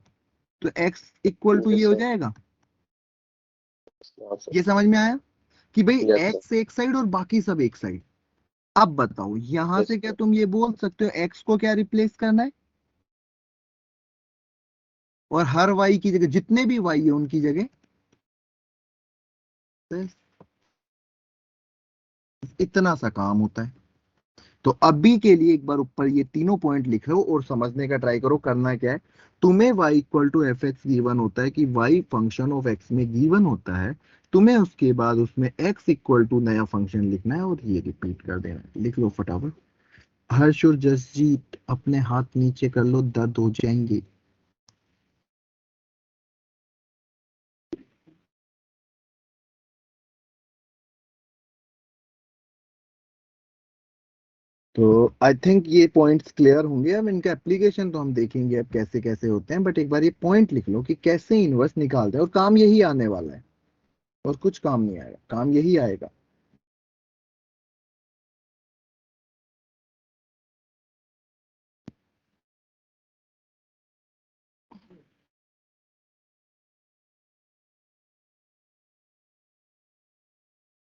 तो x इक्वल टू ये हो जाएगा। ये समझ में आया कि भाई x एक साइड और बाकी सब एक साइड। अब बताओ यहां से क्या तुम ये बोल सकते हो x को क्या रिप्लेस करना है, और हर y की जगह जितने भी y है उनकी जगह बस इतना सा काम होता है। तो अभी के लिए एक बार ऊपर ये तीनों पॉइंट लिख लो और समझने का ट्राई करो। करना क्या है, तुम्हें y equal to f x given होता है कि y फंक्शन ऑफ x में गिवन होता है, तुम्हें उसके बाद उसमें x इक्वल टू नया फंक्शन लिखना है और ये रिपीट कर देना है। लिख लो फटाफट। हर्ष और जसजीत अपने हाथ नीचे कर लो, दर्द हो जाएंगे। तो आई थिंक ये पॉइंट्स क्लियर होंगे। अब इनका एप्लीकेशन तो हम देखेंगे अब कैसे कैसे होते हैं, बट एक बार ये पॉइंट लिख लो कि कैसे इनवर्स निकालते हैं, और काम यही आने वाला है और कुछ काम नहीं आएगा, काम यही आएगा।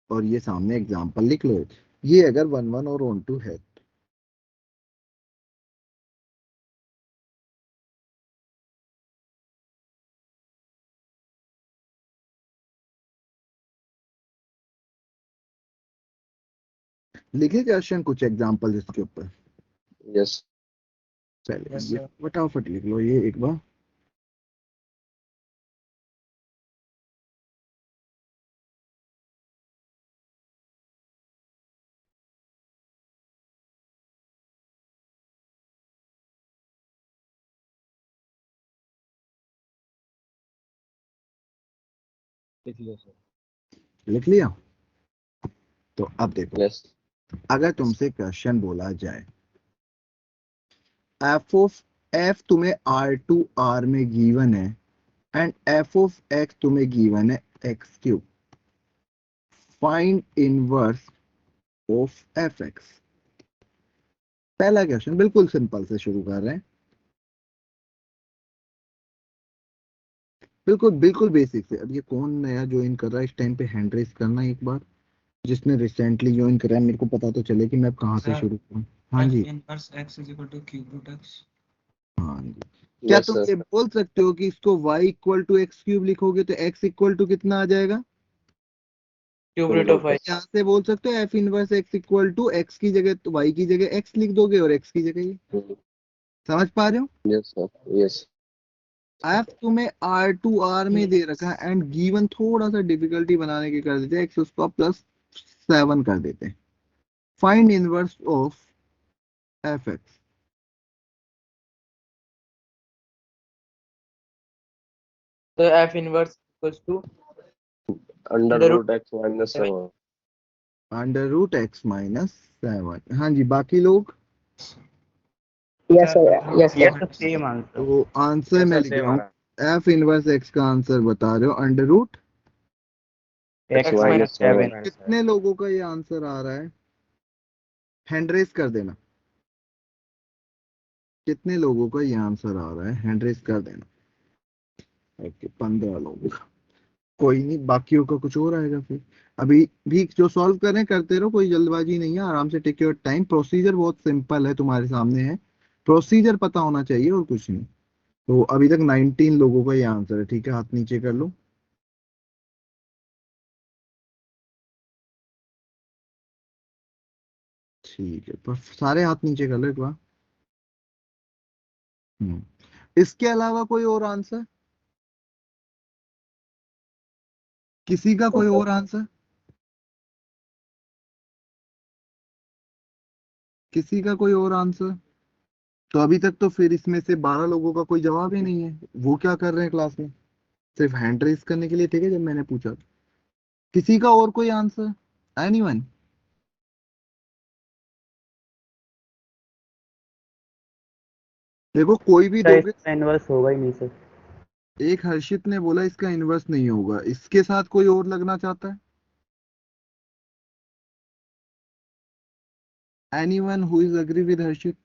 और ये सामने एग्जांपल लिख लो, ये अगर 1 1 और 1 2 है। लिखे क्वेश्चन कुछ एग्जांपल इसके ऊपर, यस पहले Yes, ये sir. फटाफट लिख लो ये एक बार। लिख लिया? तो अब देखो, यस अगर तुमसे क्वेश्चन बोला जाए एफ ऑफ एफ तुम्हें R2 R में गिवन है एंड एफ ऑफ एक्स तुम्हें गिवन है x cube, find inverse of f x. पहला क्वेश्चन बिल्कुल सिंपल से शुरू कर रहे हैं, बिल्कुल बिल्कुल बेसिक से। अब ये कौन नया ज्वाइन कर रहा है इस टाइम पे, हैंड रेस करना एक बार, जिसने रिसेंटली ज्वाइन करा है, मेरे को पता तो चले कि मैं अब कहाँ से Sir, शुरू करूँ। हाँ F ji, inverse x is equal to cube root x. हाँ जी। क्या यस तुम सर ये बोल सकते हो कि इसको y equal to x cube लिखोगे तो x इक्वल टू कितना आ जाएगा? Cube root of y। यहाँ से बोल सकते हो f inverse x equal to x की जगह तो y की जगह x लिख दोगे और x की जगह ये। समझ पा रहे हो? यस सर यस एफ तुम्हें R2 R में दे रखा है एंड गिवन थोड़ा सा डिफिकल्टी बनाने के कर देते हैं, x उसको प्लस 7 कर देते हैं। Find inverse of f x. तो f inverse equals to under root x minus 7 under root x minus 7। हाँ जी, बाकी लोग? Yes sir. Yes Yes, sir. Same answer. तो आंसर मैं लिख रहा हूँ, एफ इनवर्स एक्स का आंसर बता रहे हो अंडर रूट x minus 7 कितने लोगों का ये आंसर आ रहा है? हैंड रेस कर देना। कितने लोगों का ये आंसर आ रहा है? हैंड रेस कर देना। ओके, 15 लोग। कोई नहीं, बाकियों का कुछ और आएगा फिर। अभी भी जो सॉल्व कर रहे हैं करते रहो, कोई जल्दबाजी नहीं है, आराम से टेक योर टाइम। प्रोसीजर बहुत सिंपल है, तुम्हारे सामने है। प्रोसीजर पता होना चाहिए और कुछ नहीं। तो अभी तक 19 लोगों का ये आंसर है, ठीक है? हाथ नीचे कर लो। ठीक है, पर सारे हाथ नीचे कर लो एक बार। इसके अलावा कोई और आंसर? किसी का कोई और आंसर? किसी का कोई और आंसर? तो अभी तक तो फिर इसमें से 12 लोगों का कोई जवाब ही नहीं है। वो क्या कर रहे हैं क्लास में? सिर्फ हैंड रेस करने के लिए, ठीक है, जब मैंने पूछा। किसी का और कोई आंसर? एनीवन? देखो, कोई भी दोगे। इनवर्स होगा ही नहीं सर। एक हर्षित ने बोला इसका इनवर्स नहीं होगा। इसके साथ कोई और लगना चाहता है? Anyone who is agree with Harshit?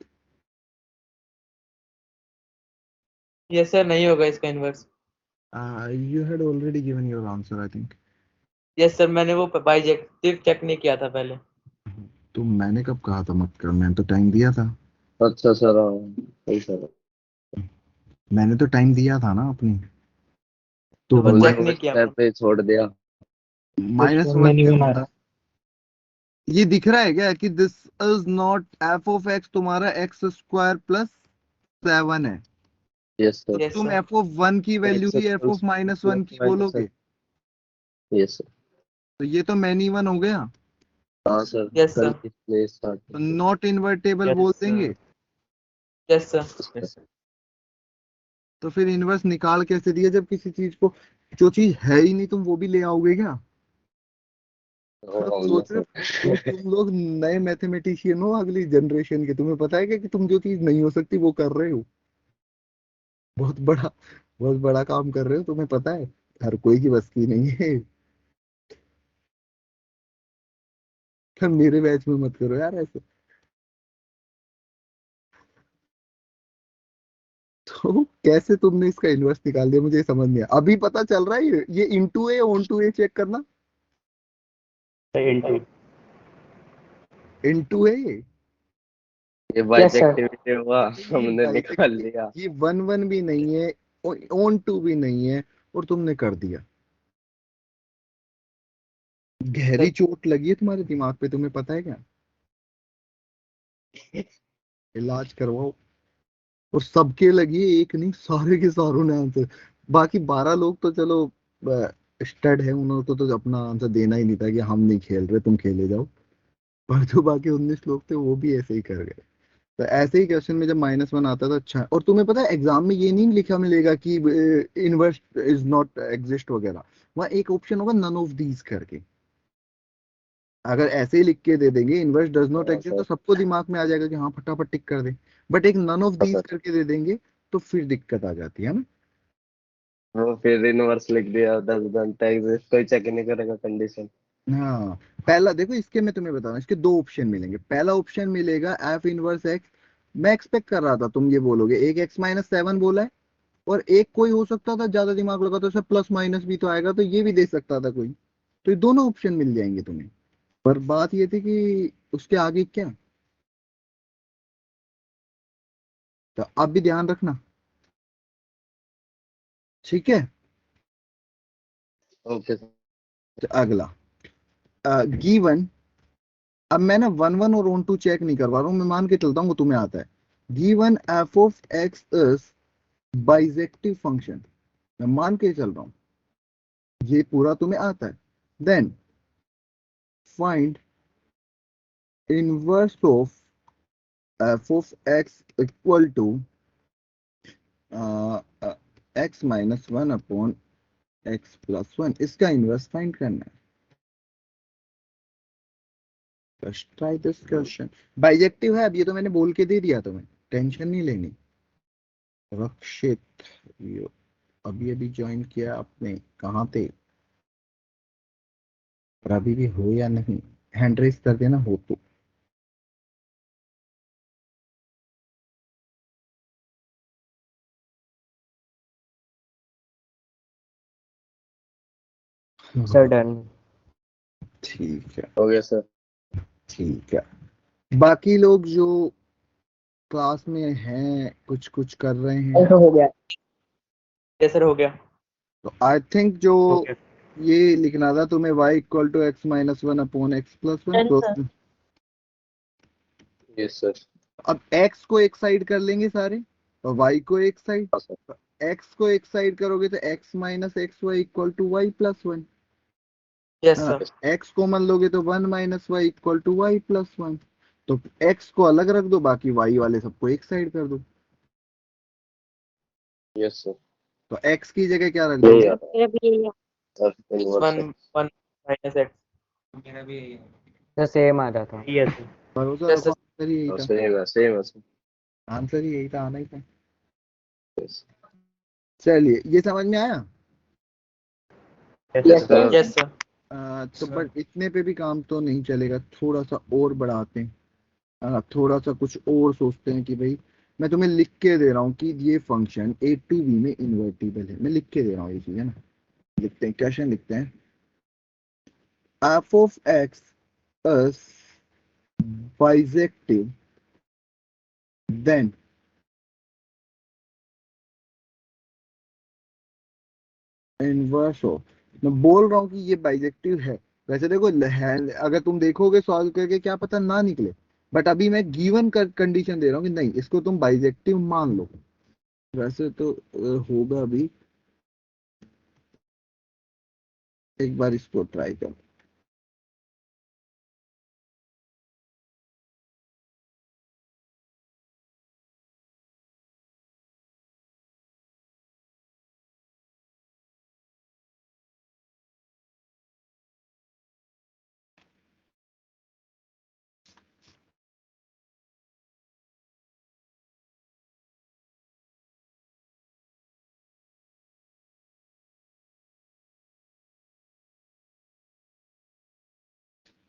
Yes sir, नहीं होगा इसका इनवर्स। You had already given your answer, I think. Yes sir, मैंने वो बाइजेक्टिव चेक नहीं किया था पहले। तो मैंने कब कहा था मत कर? मैंने तो टाइम दिया था। अच्छा सर, हाँ सही सर। मैंने तो टाइम दिया था ना अपनी। तो तो वो बोले चेक नहीं किया स्टेप पे छोड़ दिया। -1 क्या होता है? ये दिख रहा है क्या कि this is not F of x, तुम्हारा एक्स स्क्वायर प्लस 7 है? यस तो सर। यस तुम सर। एफ ऑफ 1 की value x he F of -1 की बोलोगे? Yes sir. तो ये तो मैनी वन हो गया। हाँ सर, यस कल सर। इसलिए स्टार्ट तो नॉट इन्वर्टेबल बोल देंगे। Yes sir. तो फिर इनवर्स निकाल कैसे दिया जब किसी चीज को, जो चीज है ही नहीं, तुम वो भी ले आओगे क्या? सोच रहे हो तुम लोग नए मैथमेटिशियन हो, अगली जनरेशन के। तुम्हें पता है क्या कि तुम जो चीज नहीं हो सकती वो कर रहे हो? बहुत बड़ा, बहुत बड़ा काम कर रहे हो, तुम्हें पता है? हर कोई की बस की नहीं है। तुम मेरे बैच में मत करो यार ऐसे। तो कैसे तुमने इसका इन्वर्स निकाल दिया, मुझे समझ नहीं आया। अभी पता चल रहा है ये into A onto A check करना। Into into A. ये Yes, sir. बाइजेक्टिव हुआ, हमने निकाल लिया। ये 1 1 भी नहीं है, ऑन टू भी नहीं है, और तुमने कर दिया। गहरी चोट लगी है तुम्हारे दिमाग पे, तुम्हें पता है क्या? इलाज करवाओ। और सबके लगी है, एक नहीं, सारे के सारों ने आंसर। बाकी 12 लोग तो चलो स्टड है, उन्होंने तो अपना आंसर देना ही नहीं था कि हम नहीं खेल रहे, तुम खेले जाओ। पर जो बाकी 19 लोग थे वो भी ऐसे ही कर गए। तो ऐसे ही क्वेश्चन में जब -1 आता था, अच्छा है। और तुम्हें पता है एग्जाम में ये नहीं लिखा मिलेगा कि इनवर्स इज नॉट एग्जिस्ट वगैरह। वहाँ एक ऑप्शन होगा नन ऑफ दीज करके। अगर ऐसे ही लिख के दे देंगे इनवर्स डज नॉट एग्जिस्ट, तो सबको दिमाग में आ जाएगा कि हाँ फटाफट टिक कर दे। बट एक नन ऑफ दीज करके दे देंगे तो फिर दिक्कत आ जाती है ना। वो फिर इनवर्स लिख दिया, 10 घंटा एग्जिस्ट, कोई चेक नहीं करेगा कंडीशन। हाँ, पहला देखो, इसके मैं तुम्हें बता रहा हूँ, इसके दो ऑप्शन मिलेंगे। पहला ऑप्शन मिलेगा एफ इनवर्स एक्स। मैं एक्सपेक्ट कर रहा था तुम ये बोलोगे, एक x-7 बोला है, और एक कोई हो सकता था, ज्यादा दिमाग लगा तो उसमें प्लस माइनस भी तो आएगा, तो ये भी दे सकता था कोई। तो ये दोनों ऑप्शन मिल जाएंगे तुम्हें। पर बात ये थी कि उसके आगे क्या। तो अब भी ध्यान रखना, ठीक है? Okay sir. तो अगला गिवन। अब मैं ना 1 1 और ऑन टू चेक नहीं करवा रहा हूँ, मैं मान के चलता हूँ वो तुम्हें आता है। Given F of x is bijective function, मैं मान के चल रहा हूँ ये पूरा तुम्हें आता है। Then find inverse of f of x equal to x-1/x+1। इसका इनवर्स फाइंड करना है। Let's try this question. Bijective है, अब ये तो मैंने बोल के दे दिया तुम्हें, टेंशन नहीं लेनी। रक्षित, ये अभी अभी ज्वाइन किया आपने, कहाँ थे? और अभी भी हो या नहीं, हैंड रेस कर देना हो तो। Sir done. ठीक है हो गया सर। ठीक है। बाकी लोग जो क्लास में हैं कुछ कुछ कर रहे हैं, हो गया। यस सर हो गया। तो आई थिंक जो ओके ये लिखना था तुम्हें y equal to x minus one upon x plus one. Done, sir. Yes sir. अब x को एक साइड कर लेंगे सारे और y को एक साइड। हाँ सर। x को एक साइड करोगे तो x minus x y equal to y plus one. Yes हाँ, सर। x कॉमन लोगे तो one minus y equal to y plus one. तो x को अलग रख दो, बाकी y वाले सबको एक साइड कर दो। Yes sir. तो x की जगह क्या रख यही दोगे? आता मेरा भी यही है। है inverse one one minus x. मेरा भी यही है। सर सेम आ रहा था। यस भरोसा यस रखो, सर। आंसर ही यही था। सेम है सर। आंसर ही यही था, आना ही था। यस चलिए, ये समझ में आया? Yes sir. Yes sir. तो बट इतने पे भी काम तो नहीं चलेगा, थोड़ा सा और बढ़ाते हैं। थोड़ा सा कुछ और सोचते हैं कि भाई मैं तुम्हें लिख के दे रहा हूँ कि ये फंक्शन ए टू बी में इन्वर्टिबल है। मैं लिख के दे रहा हूँ ये चीज, है ना। लिखते हैं, क्वेश्चन लिखते हैं। F of x is bijective then inverse of. मैं बोल रहा हूँ कि ये बाइजेक्टिव है। वैसे देखो अगर तुम देखोगे सॉल्व करके क्या पता ना निकले, बट अभी मैं गिवन कंडीशन दे रहा हूँ कि नहीं, इसको तुम बाइजेक्टिव मान लो। वैसे तो होगा अभी, एक बार इसको ट्राई कर।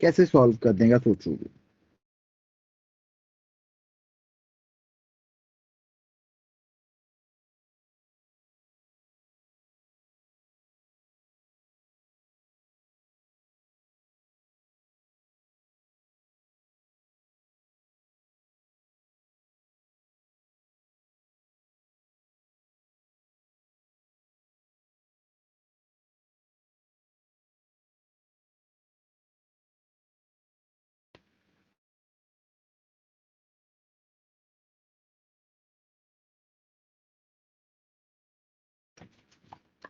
कैसे सॉल्व कर देगा सोचोगे?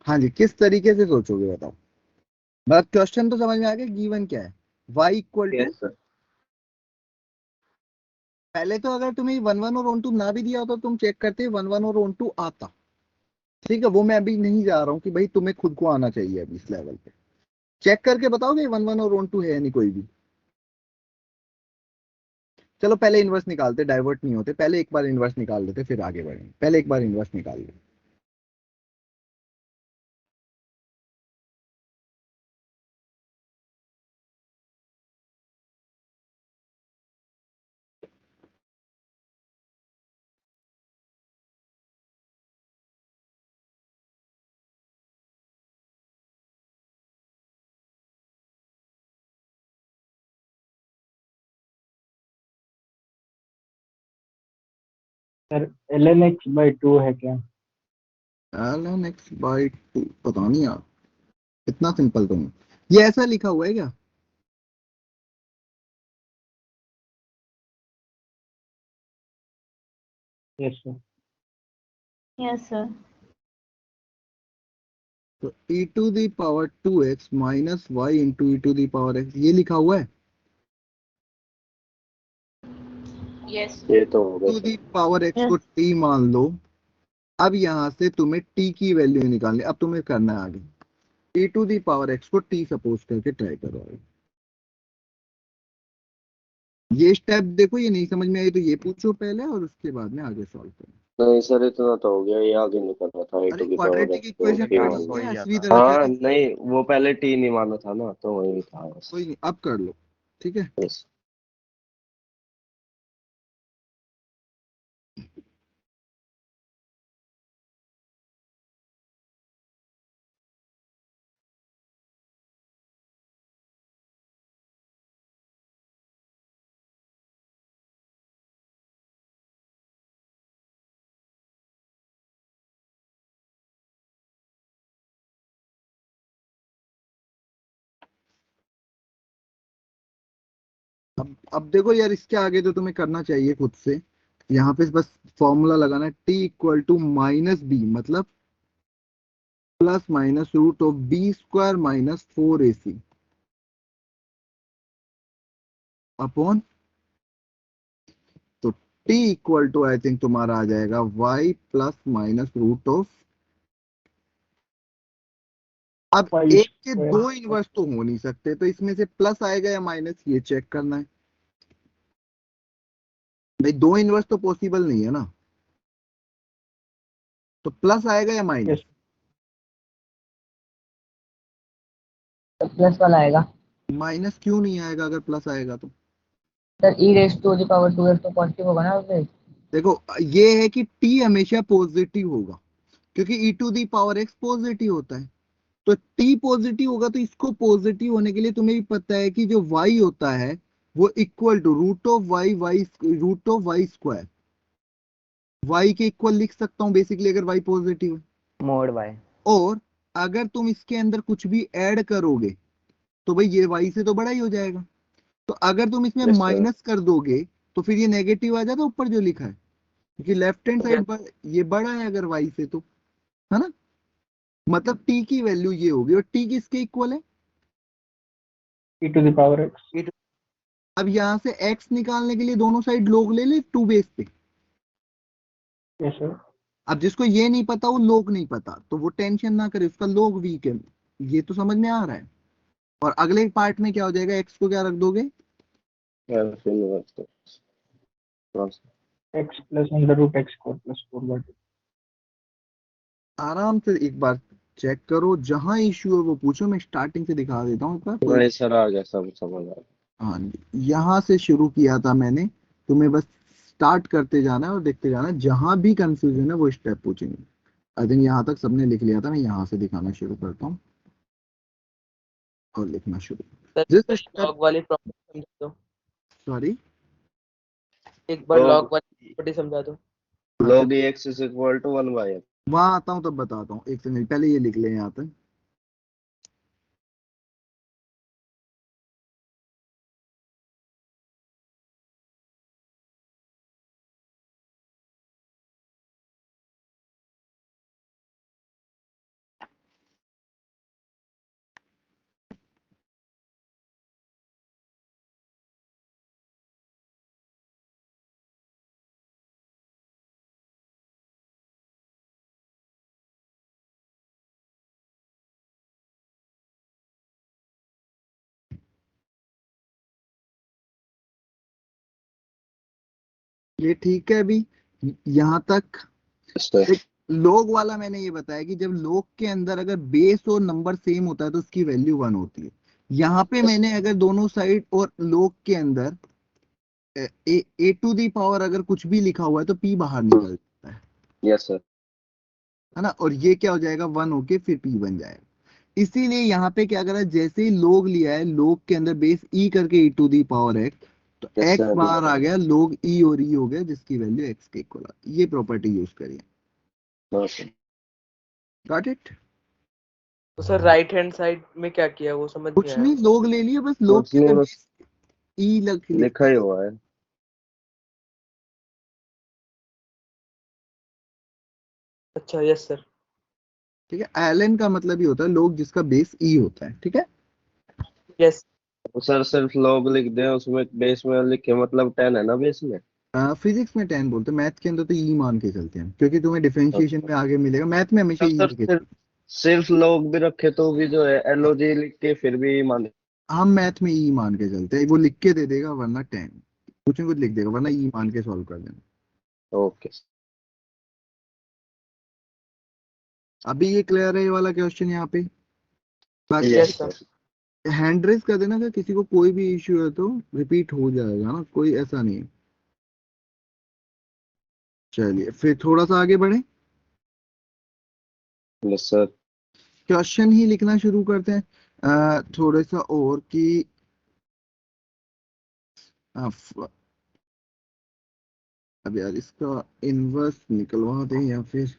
हाँ जी, किस तरीके से सोचोगे बताओ। बस क्वेश्चन तो समझ में आ गया, गिवन क्या है? y equal to, yes sir. पहले तो अगर तुम्हें वन वन और ऑन टू ना भी दिया होता तो तुम चेक करते वन वन और ऑन टू आता। ठीक है, वो मैं अभी नहीं जा रहा हूँ कि भाई तुम्हें खुद को आना चाहिए अभी इस लेवल पे। चेक करके बताओगे वन वन और ऑन टू है या नहीं कोई भी? चलो पहले इनवर्स निकालते, डाइवर्ट नहीं होते। पहले एक बार इनवर्स निकाल लेते फिर आगे बढ़ेंगे। पहले एक बार इनवर्स निकाल लेते। सर ln x by 2 है क्या? ln x बाई टू, पता नहीं यार, इतना सिंपल तो नहीं। ये ऐसा लिखा हुआ है क्या? Yes sir. Yes, sir. तो e to the power 2x minus y into e to the power x, ये लिखा हुआ है। Yes. ये तो हो गया to sir. The power x को Yes. t मान लो। अब यहां से तुम्हें t की वैल्यू निकालनी। अब तुम्हें करना है आगे, e to the power x को t सपोज करके ट्राई करो आगे। ये स्टेप देखो, ये नहीं समझ में आई तो ये पूछो पहले और उसके बाद में आगे सॉल्व करो। नहीं सर, इतना तो हो गया, ये आगे नहीं कर रहा था ए अरे टू की पावर क्वाड्रेटिक एक्स को इक्वेशन टी कर मान। लोगे हो ही या गया सीधी था। तरह हाँ करेंगे? नहीं, वो पहले टी नहीं माना था ना, तो वही था बस। कोई नहीं, अब कर लो, ठीक है। Yes. अब देखो यार, इसके आगे तो तुम्हें करना चाहिए खुद से। यहाँ पे बस फॉर्मूला लगाना है, t equal to minus b, मतलब plus minus root of b square minus 4ac upon, तो t equal to I think तुम्हारा आ जाएगा y plus minus root of, अब फाइव एक के स्क्वायर। दो इनवर्स तो हो नहीं सकते, तो इसमें से प्लस आएगा या माइनस, ये चेक करना है भाई। दो इनवर्स तो पॉसिबल नहीं है ना, तो प्लस आएगा या माइनस? यस तो प्लस वाला आएगा माइनस क्यों नहीं आएगा अगर प्लस आएगा तो? Sir. E raise to the power 2 तो पॉजिटिव होगा ना उससे। देखो ये है कि टी हमेशा पॉजिटिव होगा, क्योंकि e to the power x positive होता है। तो टी पॉजिटिव होगा, तो इसको पॉजिटिव होने के लिए तुम्हें भी पता है कि जो वाई होता है वो equal to root of y square, y के इक्वल लिख सकता हूं बेसिकली अगर वाई पॉजिटिव है। Mod y. और अगर तुम इसके अंदर कुछ भी ऐड करोगे तो भाई ये वाई से तो बड़ा ही हो जाएगा। तो अगर तुम इसमें Yes, sir. माइनस कर दोगे तो फिर ये नेगेटिव आ जाता है ऊपर जो लिखा है, क्योंकि लेफ्ट हैंड साइड पर ये बड़ा है अगर वाई से, तो है ना, मतलब टी की वैल्यू ये होगी। और टी किसके इक्वल है? ई टू द पावर एक्स। अब यहां से x निकालने के लिए दोनों साइड लोग ले ले 2 बेस पे। Yes sir. अब जिसको ये नहीं पता वो लोग नहीं पता, तो वो टेंशन ना करे, उसका लोग वीक है, ये तो समझ में आ रहा है। और अगले पार्ट में क्या हो जाएगा, x को क्या रख दोगे? Alpha inverse. Yes. X plus under root x square plus 4/2। आराम से एक बार चेक करो, जहां इश्यू है वो पूछो, मैं स्टार्टिंग से दिखा देता हूँ एक बार। नहीं सर, आ गया, सब समझ आ गया। हाँ जी, यहाँ से शुरू किया था मैंने, तुम्हें बस स्टार्ट करते जाना है और देखते जाना है, जहां भी कंफ्यूजन है वो स्टेप पूछेंगे। आई थिंक यहाँ तक सबने लिख लिया था, मैं यहाँ से दिखाना शुरू करता हूँ और लिखना शुरू। जिस स्टेप, लॉग वाली प्रॉपर्टी समझा दो, सॉरी, एक बार log लॉग वाली प्रॉपर्टी समझा दो। log x is equal to 1 by x. वहां आता हूँ तब बताता हूँ, एक सेकंड पहले ये लिख ले यहाँ तक। ये ठीक है अभी यहाँ तक? Yes, sir. एक लोग वाला मैंने ये बताया कि जब लोग के अंदर अगर बेस और नंबर सेम होता है तो उसकी वैल्यू 1 होती है। यहाँ पे मैंने अगर दोनों साइड और लोग के अंदर ए टू दी पावर अगर कुछ भी लिखा हुआ है तो पी बाहर निकल जाता है Yes, sir. है ना, और ये क्या हो जाएगा 1 होके फिर पी बन जाएगा। इसीलिए यहाँ पे क्या करा, जैसे ही लोग लिया है, लोग के अंदर बेस ई करके ई टू दी पावर एक्स, तो Yes, एक्स sir. बाहर आ गया, लोग ई और ई हो गया, जिसकी वैल्यू एक्स के इक्वल आ, ये प्रॉपर्टी यूज करिए। Okay. Got it? तो सर राइट हैंड साइड में क्या किया वो समझ नहीं कुछ आया। नहीं, लोग ले लिए, बस लोग कुछ के नहीं, अंदर बस ई लिख लिखा ही हुआ है। अच्छा यस सर। ठीक है, एलन का मतलब ही होता है लोग जिसका बेस ई होता है, ठीक है। यस तो सर सिर्फ log लिख दें, उसमें बेस में लिखे, मतलब 10 है ना बेस में। फिजिक्स में 10 बोलते हैं, मैथ के अंदर तो ई मान के चलते हैं, क्योंकि तुम्हें डिफरेंशिएशन में आगे मिलेगा, मैथ में हमेशा सर ई सर लिखे। सिर्फ log भी रखे तो भी जो है LOG लिख के फिर भी मान। हम मैथ में ई मान के चलते हैं, वो लिख के दे देगा, वरना 10 कुछ न कुछ लिख देगा, वरना ई मान के सॉल्व कर देना। ओके। अभी ये क्लियर है ये वाला क्वेश्चन यहाँ पे? बाकी यस सर। हैंड रेस कर देना, अगर किसी को कोई भी इश्यू है तो रिपीट हो जाएगा ना, कोई ऐसा नहीं है। चलिए फिर थोड़ा सा आगे बढ़े, यस सर। क्वेश्चन ही लिखना शुरू करते हैं। थोड़े सा और कि अब यार इसका इनवर्स निकलवा दें या फिर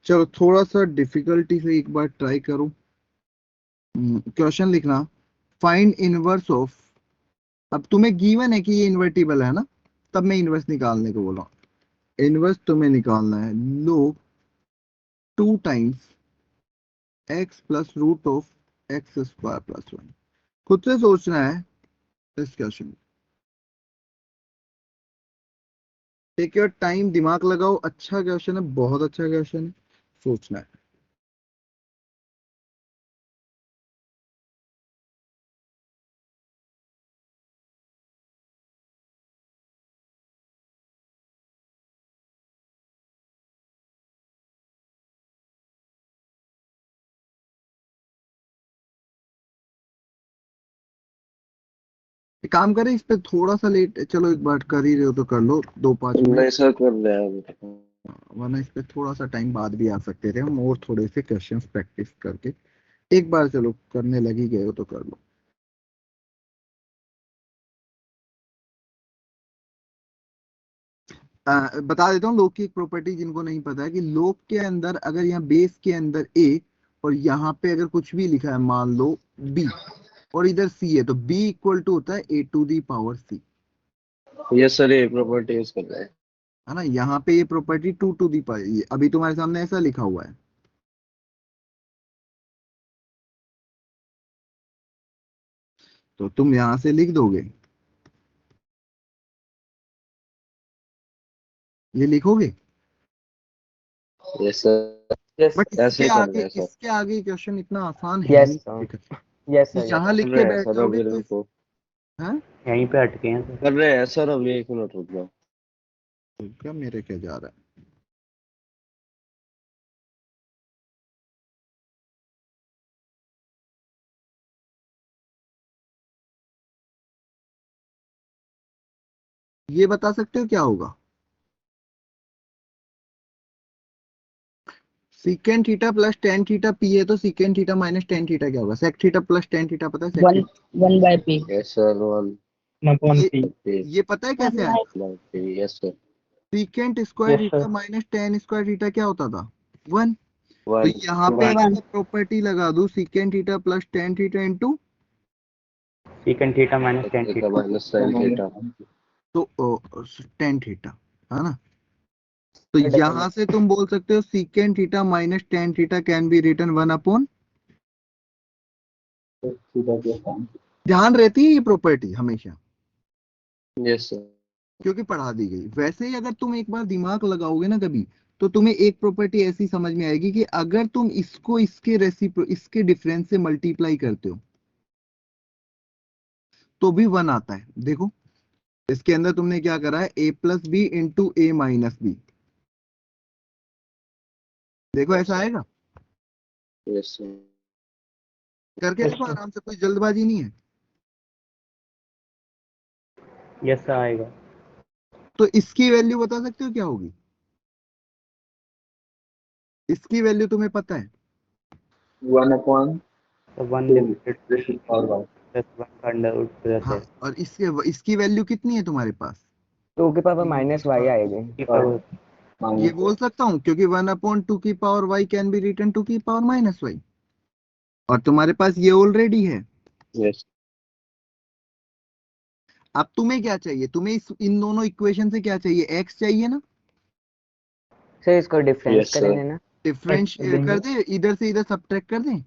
चलो थोड़ा सा डिफिकल्टी से एक बार ट्राई करूं। क्वेश्चन लिखना, फाइंड इनवर्स ऑफ, अब तुम्हें गिवन है कि ये इन्वर्टिबल है ना, तब मैं इनवर्स निकालने को बोला। इनवर्स तुम्हें निकालना है लोग 2 times x plus root of x square plus 1। खुद से सोचना है इस क्वेश्चन। टेक योर टाइम, दिमाग लगाओ, अच्छा क्वेश्चन है, बहुत अच्छा क्वेश्चन है, सोचना है। एक काम करें, इस पे थोड़ा सा लेट, चलो एक बार कर ही रहे हो तो कर लो 2-5 नहीं मिनट, सर कर रहे हैं। वरना इस पे थोड़ा सा टाइम बाद भी आ सकते थे हम, और थोड़े से क्वेश्चंस प्रैक्टिस करके। एक बार चलो करने लगी गए हो तो कर लो। बता देता हूँ लोग की एक प्रॉपर्टी जिनको नहीं पता है, कि लोग के अंदर अगर यहाँ बेस के अंदर a और यहाँ पे अगर कुछ भी लिखा है, मान लो b और इधर c है, तो b इक्वल टू होता है a to the power c, yes sir, ये प्रॉपर्टी यूज कर रहे हैं। है ना। यहाँ पे ये प्रॉपर्टी 2 टू दी पावर, अभी तुम्हारे सामने ऐसा लिखा हुआ है, तो तुम यहां से लिख दोगे, ये लिखोगे। Yes sir. बट ऐसे ही कर रहे हैं सर। इसके आगे क्वेश्चन इतना आसान है यस नहीं सर, यस सर, यहाँ लिख कर के रहे हैं बैठ सर जाओगे अभी, तो रुको। हाँ। यहीं पे अटके हैं सर। कर रहे हैं सर अभी, 1 मिनट रुक जाओ। क्या मेरे क्या जा रहा है? ये बता सकते हो क्या होगा? Secant theta plus tan theta P है, तो secant theta minus tan theta क्या होगा? Sec theta plus tan theta पता है? Sec one theta 1/p। Yes sir, 1 upon ये पी। ये पता है कैसे आया? By P. Yes sir. Secant square yes theta sir, minus tan square theta क्या होता था? 1। तो 1 यहाँ पे अगर 1 मैं प्रॉपर्टी लगा दूं secant theta plus tan theta into, secant theta minus tan theta theta. Minus sine theta. तो टेन थीटा, है ना। तो यहां से तुम बोल सकते हो secant theta minus tan theta can be written 1 upon, ध्यान रहती है ये प्रॉपर्टी हमेशा, यस सर। क्योंकि पढ़ा दी गई। वैसे ही अगर तुम एक बार दिमाग लगाओगे ना कभी, तो तुम्हें एक प्रॉपर्टी ऐसी समझ में आएगी कि अगर तुम इसको इसके डिफरेंस से मल्टीप्लाई करते हो तो भी 1 आता है। देखो इसके अंदर तुमने क्या करा है, a plus b into a minus b, देखो ऐसा आएगा। Yes sir. करके देखो आराम से, कोई जल्दबाजी नहीं है। यस सर आएगा। तो इसकी वैल्यू बता सकते हो क्या होगी? इसकी वैल्यू तुम्हें पता है? 1 अपॉन तो 1 डिवाइडेड प्लस 1 का अंडर रूट प्लस हाँ, है और इसकी वैल्यू कितनी है तुम्हारे पास? 2 के पावर माइनस वाई आएगी। की पावर। ये बोल सकता हूँ क्योंकि 1 अपॉन 2 की power y can be written 2 की पावर माइनस वाई, और तुम्हारे पास ये ऑलरेडी है। यस अब तुम्हें क्या चाहिए? तुम्हें इन दोनों इक्वेशन से क्या चाहिए? एक्स चाहिए ना। सर इसको डिफरेंस यस करेंगे ना। डिफरेंस कर दे, इधर से इधर सब्ट्रैक्ट कर दें।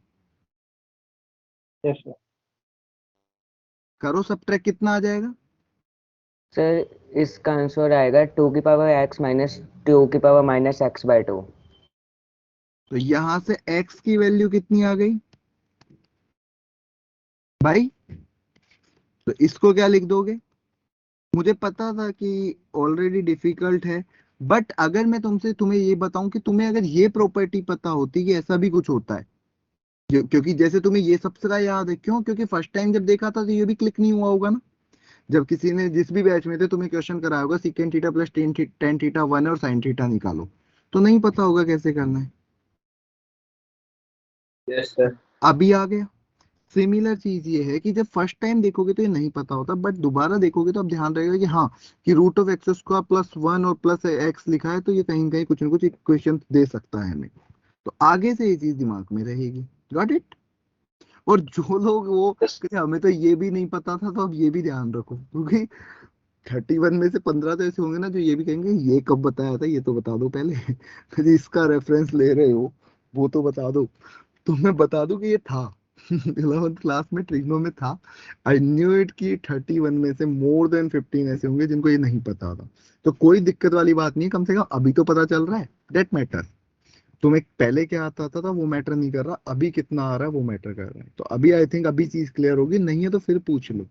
Yes sir. करो सब्ट्रैक्ट, कितना आ जाएगा? सर इसका आंसर आएगा 2 की पावर x माइनस 2 की पावर माइनस x/2। तो यहां से x की वैल्यू कितनी आ गई भाई? तो इसको क्या लिख दोगे? मुझे पता था कि ऑलरेडी डिफिकल्ट है, बट अगर मैं तुम्हें ये बताऊं कि तुम्हें अगर ये प्रॉपर्टी पता होती कि ऐसा भी कुछ होता है, क्योंकि जैसे तुम्हें ये सबसे याद है, क्यों? क्योंकि फर्स्ट टाइम जब देखा था तो ये भी क्लिक नहीं हुआ होगा ना, जब किसी ने जिस भी बैच में थे तुम्हें क्वेश्चन कराया होगा secant theta plus tan theta one और साइन थीटा निकालो, तो नहीं पता होगा कैसे करना है। Yes sir. अभी आ गया। सिमिलर चीज ये है कि जब फर्स्ट टाइम देखोगे तो ये नहीं पता होता, बट दोबारा देखोगे तो अब ध्यान रहेगा कि हाँ, कि root of x square plus one और प्लस एक्स लिखा है तो ये कहीं कहीं कुछ ना कुछ इक्वेशन दे सकता है हमें, तो आगे से ये चीज दिमाग में रहेगी। Got it? और जो लोग वो कि हमें तो ये भी नहीं पता था, तो अब ये भी ध्यान रखो, क्योंकि 31 में से 15 तो ऐसे होंगे ना जो ये भी कहेंगे ये कब बताया था, ये तो बता दो पहले इसका रेफरेंस ले रहे हो वो तो बता दो। तो मैं बता दूं कि ये था 11th क्लास में ट्रिग्नो में था। आई न्यू इट कि 31 में से मोर देन 15 ऐसे होंगे जिनको ये नहीं पता था, तो कोई दिक्कत वाली बात नहीं है, कम से कम अभी तो पता चल रहा है, दैट मैटर। तुम्हें पहले क्या आता था वो मैटर नहीं कर रहा, अभी कितना आ रहा है वो मैटर कर रहा है। तो अभी आई थिंक अभी चीज क्लियर होगी, नहीं है तो फिर पूछ लो,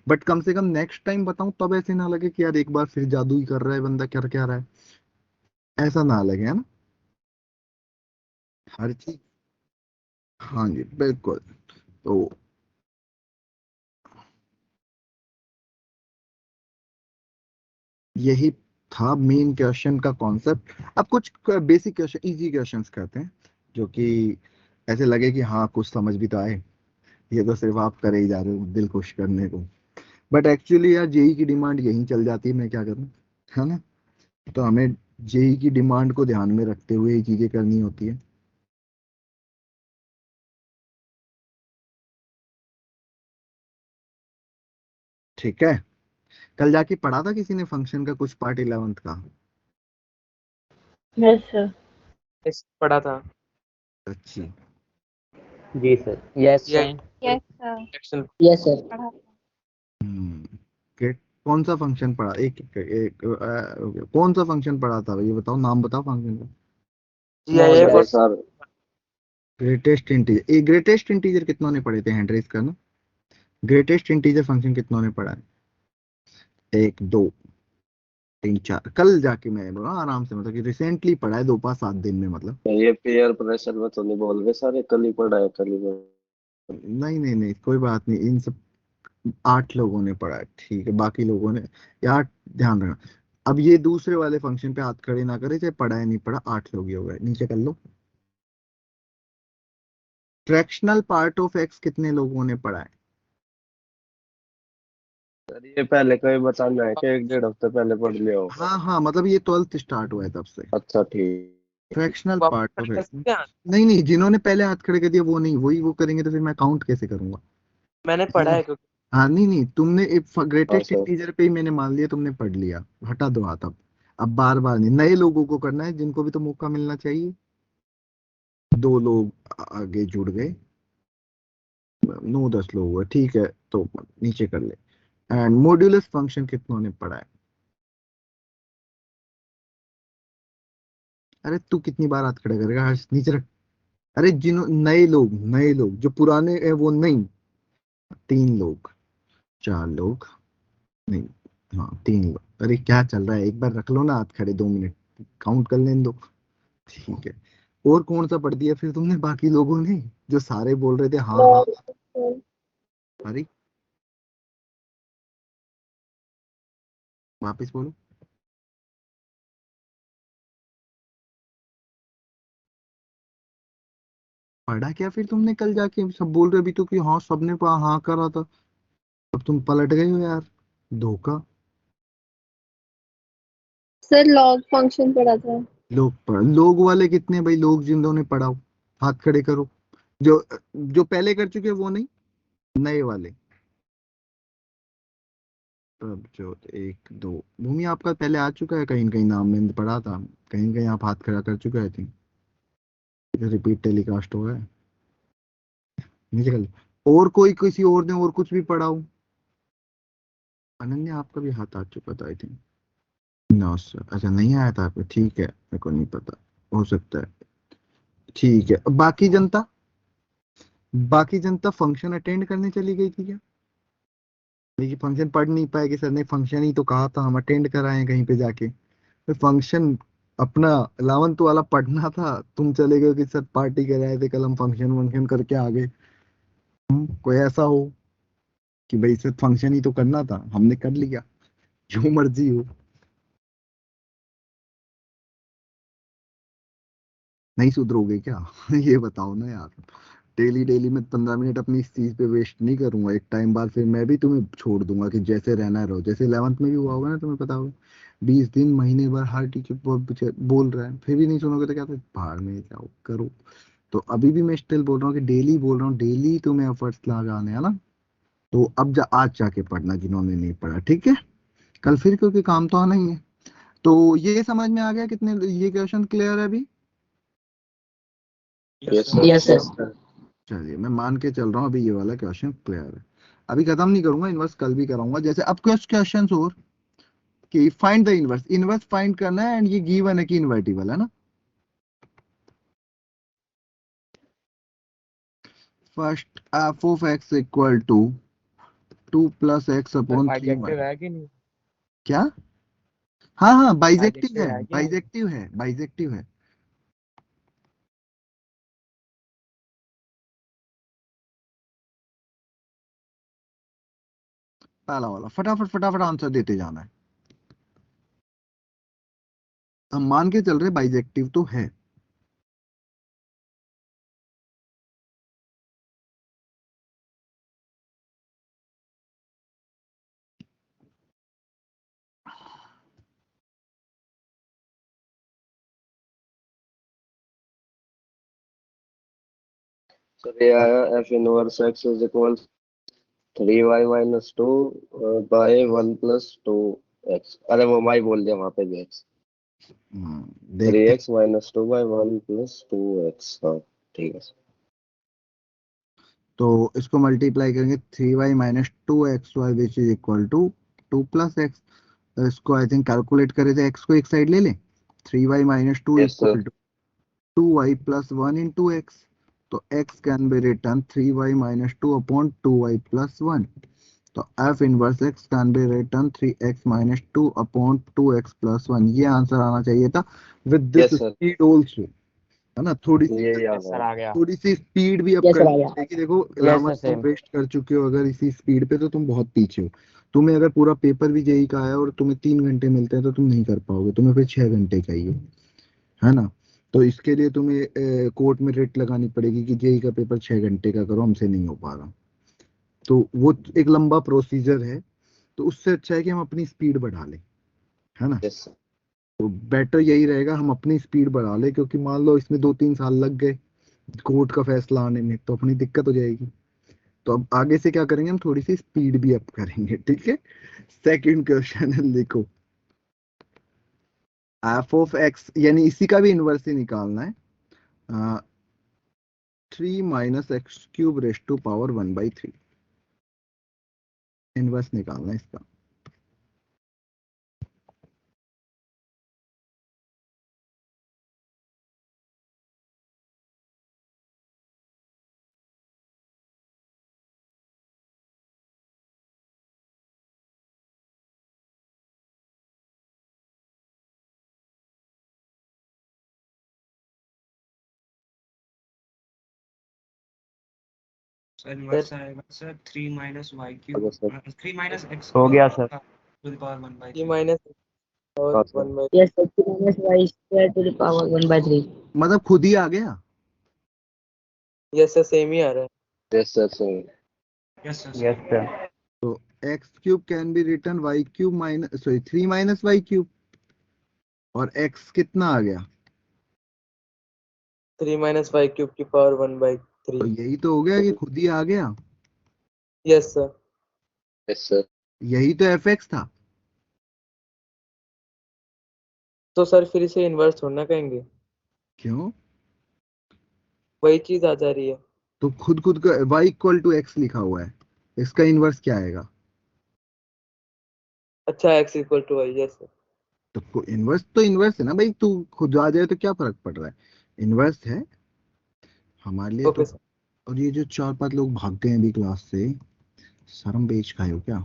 बट कम से कम नेक्स्ट टाइम बताऊं तब ऐसे ना लगे कि यार एक बार फिर जादू ही कर रहा है बंदा, कर क्या रहा है, ऐसा ना लगे, है ना? हर चीज। हाँ जी बिल्कुल। तो यही था मेन क्वेश्चन का कॉन्सेप्ट। अब कुछ बेसिक क्वेश्चन, इजी क्वेश्चंस करते हैं जो कि ऐसे लगे कि हाँ कुछ समझ भी तो आए, ये तो सिर्फ आप करे ही जा रहे हो दिल खुश करने को, बट एक्चुअली यार जेई की डिमांड यहीं चल जाती है, मैं क्या करूँ, है ना? तो हमें जेई की डिमांड को ध्यान में रखते हुए ये चीजें करनी होती है। ठीक है। कल जाके पढ़ा था किसी ने फंक्शन का कुछ पार्ट 11th का? Yes sir. इस पढ़ा था। अच्छी। जी सर। यस ये sir. Yes sir. Action yes sir. पढ़ा। के कौन सा फंक्शन पढ़ा, कौन सा फंक्शन पढ़ा था ये बताओ, नाम बताओ फंक्शन का। जीआईएफ और सर ग्रेटेस्ट इंटीजर, एक ग्रेटेस्ट इंटीजर कितनों ने पढ़े थे, हैंड रेज करना। ग्रेटेस्ट इंटीजर फंक्शन कितनों ने पढ़ा है? एक दो तीन चार। कल जाके मैं बोला आराम से, मतलब कि रिसेंटली पढ़ा है 2 5 7 दिन में, मतलब। ये पेयर प्रेशर में तो नहीं बोल रहे सारे, कल ही पढ़ा है कल ही में। नहीं नहीं नहीं कोई बात नहीं, इन सब 8 लोगों ने पढ़ा है, ठीक है, बाकी लोगों ने यार ध्यान रखना। अब ये दूसरे वाले फंक्शन पे हाथ खड़े ना करे, चाहे पढ़ा है नहीं पढ़ा, 8 लोग ही हो गए, नीचे कर लो। फ्रैक्शनल पार्ट ऑफ एक्स कितने लोगों ने पढ़ा है? सर ये पहले कहीं बताना है कि 1 1.5 हफ्ते पहले पढ़ लिया हो? हाँ हाँ, मतलब ये 12th स्टार्ट हुआ है तब से। अच्छा ठीक। फ्रैक्शनल वापस पार्ट ऑफ कर एक्स। सकते हैं। नहीं नहीं, जिन्होंने पहले हाथ खड़े कर दिया वो नहीं, वही वो करेंगे तो फिर मैं काउंट कैसे करूंगा? मैंने पढ़ा है क्योंकि हाँ नहीं नहीं, तुमने हाँ ग्रेटेस्ट सर। इंटीजर पे ही मैंने मान लिया तुमने पढ़ लिया, हटा दो हाथ अब बार बार नहीं, नए लोगों को करना है जिनको भी तो मौका मिलना चाहिए। 2 लोग आगे जुड़ गए, 9 10 लोग हुए, ठीक है, तो नीचे कर ले। एंड मॉड्यूलस फंक्शन कितनों ने पढ़ा है? अरे तू कितनी बार हाथ खड़े करेगा, हर्ष नीचे रख। अरे जिन्हों नए लोग जो पुराने हैं वो नहीं। 3 लोग, 4 लोग, नहीं, हाँ 3 लोग। अरे क्या चल रहा है, एक बार रख लो ना हाथ खड़े, 2 मिनट काउंट कर लेने दो। ठीक है। और कौन सा पढ़ दिया फिर तुमने बाकी लोगों ने, जो सारे बोल रहे थे हाँ हाँ? अरे वापिस बोलो। पढ़ा क्या फिर तुमने कल जाके, सब बोल रहे अभी तो कि हाँ सबने हाँ करा था, अब तुम पलट गए हो यार, धोखा। सर लॉग फंक्शन पढ़ा था। लोग वाले कितने भाई, लोग जिन्होंने पढ़ाओ हाथ खड़े करो, जो जो पहले कर चुके वो नहीं, नए वाले। अब जो एक दो, भूमि आपका पहले आ चुका है कहीं कहीं, नाम मैंने पढ़ा था, कहीं कहीं आप हाथ खड़ा कर चुके हैं, आई थिंक रिपीट टेलीकास्ट हुआ है, नीचे कर लो। और कोई किसी और ने और कुछ भी पढ़ाओ। अनन्या आपका भी हाथ आ चुका था आई थिंक। नो सर, अच्छा नहीं आया था आपको, ठीक है, मेरे को नहीं पता, हो सकता है। ठीक है, बाकी जनता फंक्शन अटेंड करने चली गई थी क्या? देखिए फंक्शन पढ़ नहीं पाएगी, सर ने फंक्शन ही तो कहा था, हम अटेंड कराए कहीं पे जाके, फंक्शन अपना 11th वाला पढ़ना था, तुम चले गए कि सर पार्टी कराए थे कल, हम फंक्शन वंक्शन करके आ गए। कोई ऐसा हो कि भाई सर फंक्शन ही तो करना था, हमने कर लिया, जो मर्जी हो। नहीं सुधरोगे क्या? ये बताओ ना यार। डेली डेली मैं 15 मिनट अपनी इस चीज पे वेस्ट नहीं करूंगा, एक टाइम बाद फिर मैं भी तुम्हें छोड़ दूंगा कि जैसे रहना रहो, जैसे 11th में भी हुआ होगा ना, तुम्हें पता होगा। 20 दिन महीने भर हर टीचर बोल रहा है, फिर भी नहीं सुनोगे तो क्या, तो भाड़ में जाओ करो। तो अभी भी मैं स्टिल बोल रहा हूँ कि डेली बोल रहा हूँ, डेली तुम्हें एफर्ट्स लगाने हैं ना। तो अब आज जाके पढ़ना जिन्होंने नहीं पढ़ा, ठीक है। कल फिर क्योंकि काम तो आना ही है। तो ये समझ में आ गया कितने, ये क्वेश्चन क्लियर है अभी? Yes yes sir. सर। चलिए मैं मान के चल रहा हूँ अभी ये वाला क्वेश्चन क्लियर है। अभी खत्म नहीं करूंगा, इनवर्स कल भी कराऊंगा। जैसे अब कुछ क्वेश्चन और कि find the inverse, inverse find करना है, एंड ये गिवन है कि इनवर्टिबल है ना। First f of x equal to 2 + x upon 3y। है कि नहीं? क्या? हाँ हाँ, बाइजेक्टिव बाइजेक्टिव है, है कि नहीं? बाइजेक्टिव है, बाइजेक्टिव है। पहला वाला फटाफट फटाफट आंसर देते जाना है। हम मान के चल रहे बाइजेक्टिव तो है। सर ये आया f inverse x is equal 3y - 2 by 1 + 2x। अरे वो y बोल दिया वहां पे भी x। देखते 3x - 2 बाय 1 + 2x। हाँ ठीक है। तो इसको मल्टीप्लाई करेंगे, 3y - 2xy which is equal to 2 + x। इसको आई थिंक कैलकुलेट करे थे, x को एक साइड ले लें। 3y - 2 yes sir. Equal to 2y + 1 × x। तो x can be written 3y - 2 अपॉन 2y + 1। तो f inverse x can be written 3x - 2 upon 2x + 1। ये आंसर आना चाहिए था with this yes sir. Speed also, है ना। थोड़ी सी, ये याद सर है। आ गया। थोड़ी सी स्पीड भी अब यस सर आ करनी गया। पड़ेगी। देखो यस 11th सर तुम सेम। वेस्ट कर चुके हो, अगर इसी स्पीड पे तो तुम बहुत पीछे हो। तुम्हें अगर पूरा पेपर भी जेई का आया और तुम्हें 3 घंटे मिलते हैं तो तुम नहीं कर पाओगे, तुम्हें फिर 6 घंटे चाहिए, है ना। तो इसके लिए तुम्हें कोर्ट में रेट लगानी पड़ेगी कि जेई का पेपर 6 घंटे का करो, हमसे नहीं हो पा रहा। तो वो एक लंबा प्रोसीजर है। तो उससे अच्छा है कि हम अपनी स्पीड बढ़ा लें, है ना। Yes sir. तो बेटर यही रहेगा हम अपनी स्पीड बढ़ा लें, क्योंकि मान लो इसमें 2-3 साल लग गए कोर्ट का फैसला आने में, तो अपनी दिक्कत हो जाएगी। तो अब आगे से क्या करेंगे, हम थोड़ी सी स्पीड भी अप करेंगे, ठीक है। सेकंड क्वेश्चन है, लिखो। एफ ऑफ एक्स, यानी इसी का भी इनवर्स ही निकालना है। 3 - x³ ⁻³ इनवर्स निकालना है इसका। सर इनवर्स आएगा सर 3 - y³ हाँ सर। 3 - x हो गया सर। To the power 1/3। हाँ sir. Yes sir, 3 - y² to the power 1/3। मतलब खुद ही आ गया। यस सर सेम ही आ रहा है। Yes sir sir. Yes sir yes sir. तो x³ can be written y³ minus, sorry 3 - y³। और x कितना आ गया? 3 - y³ की पावर 1/3। तो यही तो हो गया कि खुद ही आ गया। Yes sir. Yes sir. यही तो एफ एक्स था। तो सर फिर इसे इन्वर्स छोड़ना कहेंगे, क्यों? वही चीज आ जा रही है। तो खुद का y = x लिखा हुआ है, इसका इनवर्स क्या आएगा? अच्छा x = y। Yes sir. तो इनवर्स तो इनवर्स है ना भाई, तू खुद आ जाए तो क्या फर्क पड़ रहा है, इनवर्स है हमारे लिए तो। Okay sir. और ये जो 4-5 लोग भाग गए हैं अभी क्लास से, शर्म बेच खाए हो क्या?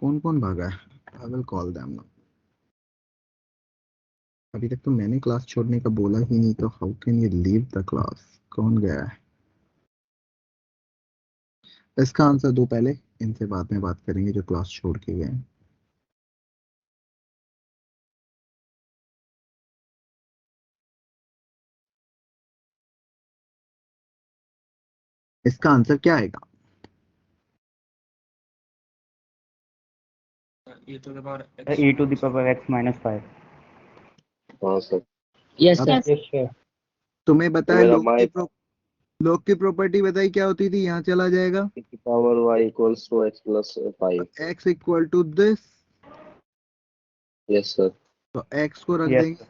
कौन कौन भागा है? I will call them now. अभी तक तो मैंने क्लास छोड़ने का बोला ही नहीं, तो how can you leave the class? कौन गया है? इसका आंसर दो पहले, इनसे बाद में बात करेंगे जो क्लास छोड़ के गए हैं। इसका आंसर क्या आएगा? e to the power e to the power x minus 5. हाँ सर। यस अब सर। Yes, sir. तुम्हें तो बताया मेरा लोग की प्रॉपर्टी बताई क्या होती थी? यहाँ चला जाएगा power y equals to x plus 5। x equal to this, yes sir. तो x को रख Yes, देंगे।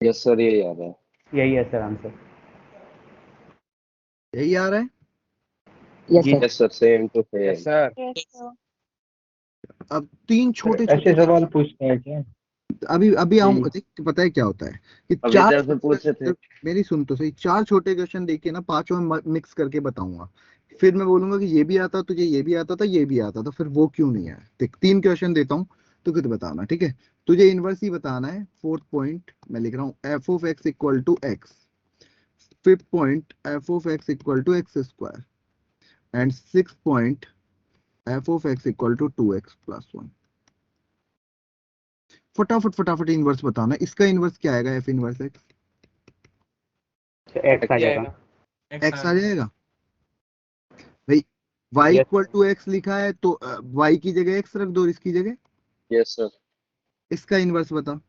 यस सर, ये याद है। यही है सर आंसर. यही आ रहा है। यस जी. Sir. Yes sir, same to same. Sir Yes, sir. अब तीन छोटे ऐसे छोटे सवाल पूछते हैं क्या? अभी आऊं, देख पता है क्या होता है कि अभी चार इधर से पूछे थे। मेरी सुन तो सही, चार छोटे क्वेश्चन देके ना पांचों में मिक्स करके बताऊंगा, फिर मैं बोलूंगा कि ये भी आता तुझे, ये भी आता था, ये भी आता था, फिर वो क्यों नहीं आया? देख तीन क्वेश्चन देता हूँ तो खुद बताना, ठीक है? तुझे इनवर्स ही बताना है। फोर्थ पॉइंट मैं लिख रहा हूँ, f of x equal to x. Fifth point, f of x equal to x square. And six point, f of x equal to 2x plus 1। फटाफट फटाफट इनवर्स बताना। इसका इनवर्स क्या आएगा? एफ इनवर्स एक्स, x आ जाएगा. X आ जाएगा भाई। y Yes. Equal to x लिखा है तो y की जगह x रख दो, और इसकी जगह। Yes sir. इसका इनवर्स बता।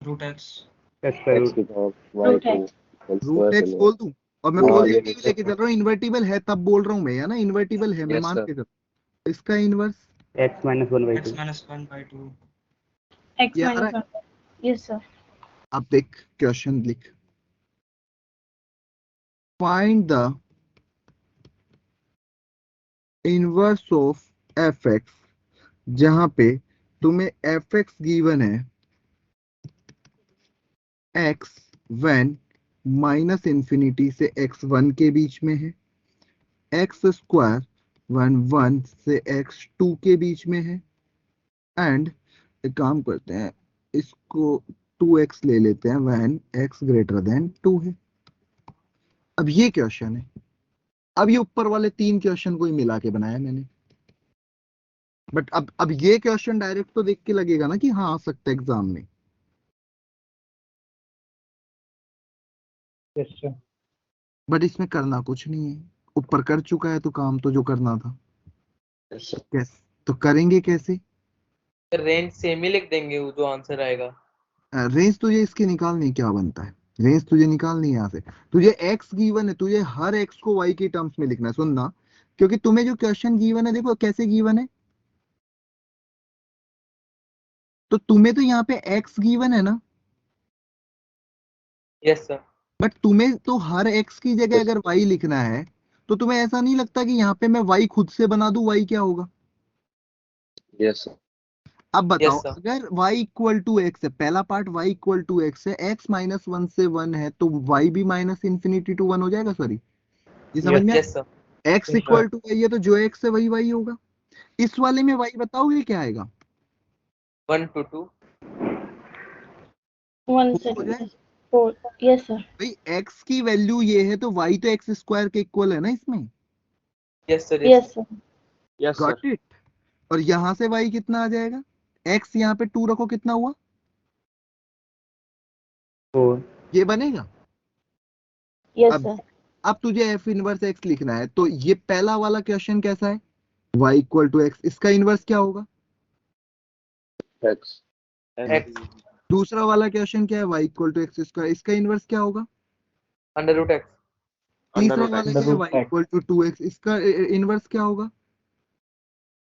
root x Yes, sir. x की power y to root x बोल दूं, और मैं हाँ, पॉजिटिव ये भी लेके चल रहा हूँ, इन्वर्टिबल है तब बोल रहा हूँ मैं, है ना? इन्वर्टिबल है, मैं Yes, मान sir. के चल। इसका inverse x minus 1 by x 2. minus 1 by 2 X ये आ रहा minus है। 1. Yes, sir. अब देख क्वेश्चन लिख, find the inverse of f x, जहां पे तुम्हें एफ एक्स गिवन है एक्स व्हेन माइनस इंफिनिटी से एक्स वन के बीच में है, एक्स स्क्वायर वन वन से एक्स टू के बीच में है, एंड एक काम करते हैं, इसको 2x ले लेते हैं व्हेन x ग्रेटर देन 2 है। अब ये क्वेश्चन है। अब ये ऊपर वाले तीन क्वेश्चन को ही मिला के बनाया मैंने, बट अब ये क्वेश्चन डायरेक्ट तो देख के लगेगा ना कि हाँ आ सकता है एग्जाम में, Yes, sir. बट इसमें करना कुछ नहीं है। ऊपर कर चुका है तो काम तो जो करना था। Yes, sir. कैसे तो करेंगे कैसे? रेंज सेम ही लिख देंगे, वो जो आंसर आएगा। रेंज तुझे इसकी निकालनी, क्या बनता है रेंज तुझे निकालनी है यहाँ से। तुझे x गिवन है, तुझे हर x को y के टर्म्स में लिखना है, सुनना, क्योंकि तुम्हें जो क्वेश्चन गिवन है, देखो कैसे गिवन है, तो तुम्हें तो यहाँ पे x गिवन है ना, यस सर। बट तुम्हें तो हर x की जगह Yes. अगर y लिखना है, तो तुम्हें ऐसा नहीं लगता कि यहाँ पे मैं y खुद से बना दूं, y क्या होगा? Yes, sir. अब बताओ, Yes, sir. अगर y इक्वल टू एक्स है, पहला part y equal to x है, x माइनस वन से वन है, तो y भी माइनस इंफिनिटी टू वन हो जाएगा। सॉरी, ये समझ में? Yes sir. x equal to y है तो जो x है वही y होगा। इस वाले में y बताओगे क्या आएगा? 1 to 2 1 4 हो जाए 4. Yes, sir. भाई। x की वैल्यू ये है तो y तो x स्क्वायर के इक्वल है ना इसमें। Yes sir. Yes, sir. Yes, sir. Got it. और यहां से y कितना आ जाएगा? x यहाँ पे 2 रखो, कितना हुआ? 4. ये बनेगा। Yes, अब sir. अब तुझे f इनवर्स x लिखना है, तो ये पहला वाला क्वेश्चन कैसा है? y इक्वल टू एक्स, इसका इनवर्स क्या होगा? X. x दूसरा वाला क्वेश्चन क्या है? y equal to x square, इसका इनवर्स क्या होगा? अंडर रूट x तीसरा Under वाला Under क्या है? root y equal to 2x, इसका इनवर्स क्या होगा?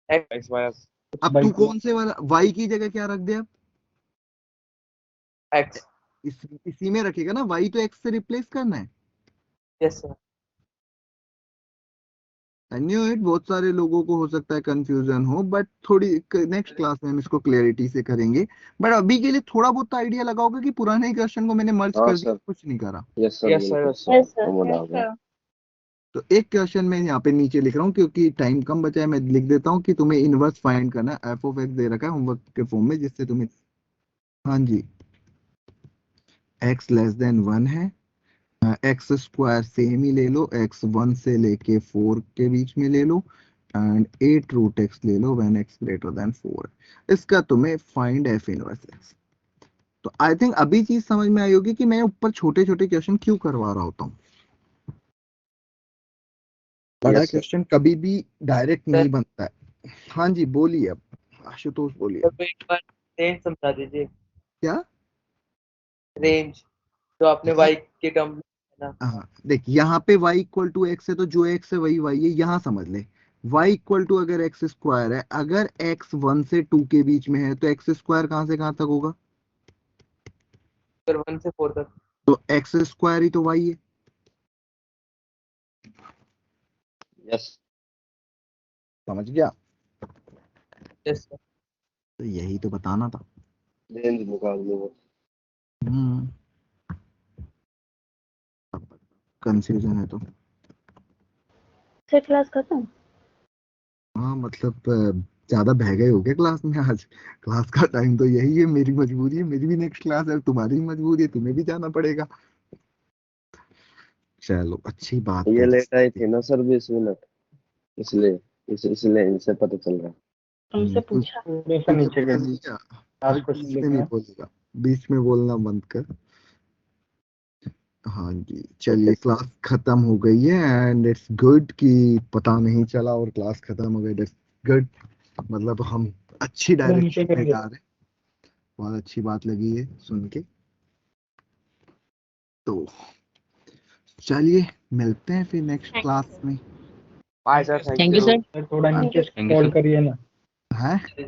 X minus. अब तू कौन से वाला y की जगह क्या रख दे? अब x। इसी में रखेगा ना, y तो x से रिप्लेस करना है। Yes sir. I knew it. बहुत सारे लोगों को हो सकता है कंफ्यूजन हो, बट थोड़ी नेक्स्ट क्लास में हम इसको क्लियरिटी से करेंगे। बट अभी के लिए थोड़ा बहुत आइडिया लगाओगे कि पुराने क्वेश्चन को मैंने मर्ज हाँ कर दिया, सर। कुछ नहीं करा। Yes, sir. Yes, sir. बिल्कुल। Yes, sir. हम Yes, बता sir. तो एक क्वेश्चन मैं यहाँ पे नीचे लिख रहा हूँ क्योंकि टाइम कम बचा है, मैं लिख देता हूँ कि तुम्हें इनवर्स फाइंड करना है। एफ ऑफ एक्स दे रखा है होमवर्क के फॉर्म में, जिससे तुम्हें, हाँ जी, एक्स लेस देन 1 है, एक्स स्क्वायर सेम ही ले लो, एक्स 1 से लेके 4 के बीच में ले लो, एंड 8 रूट एक्स ले लो व्हेन एक्स ग्रेटर देन 4। इसका तुम्हें फाइंड एफ इनवर्स एक्स। तो आई थिंक अभी चीज समझ में आई होगी कि मैं ऊपर छोटे छोटे क्वेश्चन क्यों करवा रहा होता हूँ। बड़ा Yes, sir. क्वेश्चन कभी भी डायरेक्ट सर। नहीं बनता है। हाँ जी बोलिए, अब आशुतोष बोलिए। तो एक बार रेंज समझा दीजिए। क्या रेंज तो आपने y के टर्म में है ना। हाँ देख, यहाँ पे y इक्वल टू एक्स है तो जो x है वही y है। यहाँ समझ ले, y इक्वल टू अगर एक्स स्क्वायर है, अगर x 1 से 2 के बीच में है तो एक्स स्क्वायर कहाँ से कहाँ तक होगा? फिर 1 से 4 तक। तो एक्स स्क्वायर ही तो y है। Yes. समझ गया? Yes sir. तो यही तो बताना था। रेंज निकाल दो। कंफ्यूजन है तो सर क्लास खत्म? हाँ, मतलब ज्यादा बह गए हो गए क्लास में आज। क्लास का टाइम तो यही है, मेरी मजबूरी है, मेरी भी नेक्स्ट क्लास है, तुम्हारी भी मजबूरी है, तुम्हें भी जाना पड़ेगा। चलो अच्छी बात ये है। लेट आई थी ना सर 20 मिनट, इसलिए इसलिए इनसे पता चल रहा है। तुमसे पूछा। थोड़ा सा नीचे कर दी। आज क्वेश्चन बीच में लिखना नहीं है। बोलेगा, बीच में बोलना बंद कर। हाँ जी, चलिए क्लास खत्म हो गई है एंड इट्स गुड कि पता नहीं चला और क्लास खत्म हो गई। इट्स गुड, मतलब हम अच्छी थोड़ा नीचे डायरेक्शन में करिए। जा रहे हैं। बहुत अच्छी बात लगी है सुन के। तो चलिए मिलते हैं फिर नेक्स्ट क्लास में। Bye sir, thank you sir. Sir थोड़ा नीचे स्क्रॉल करिए ना। हैं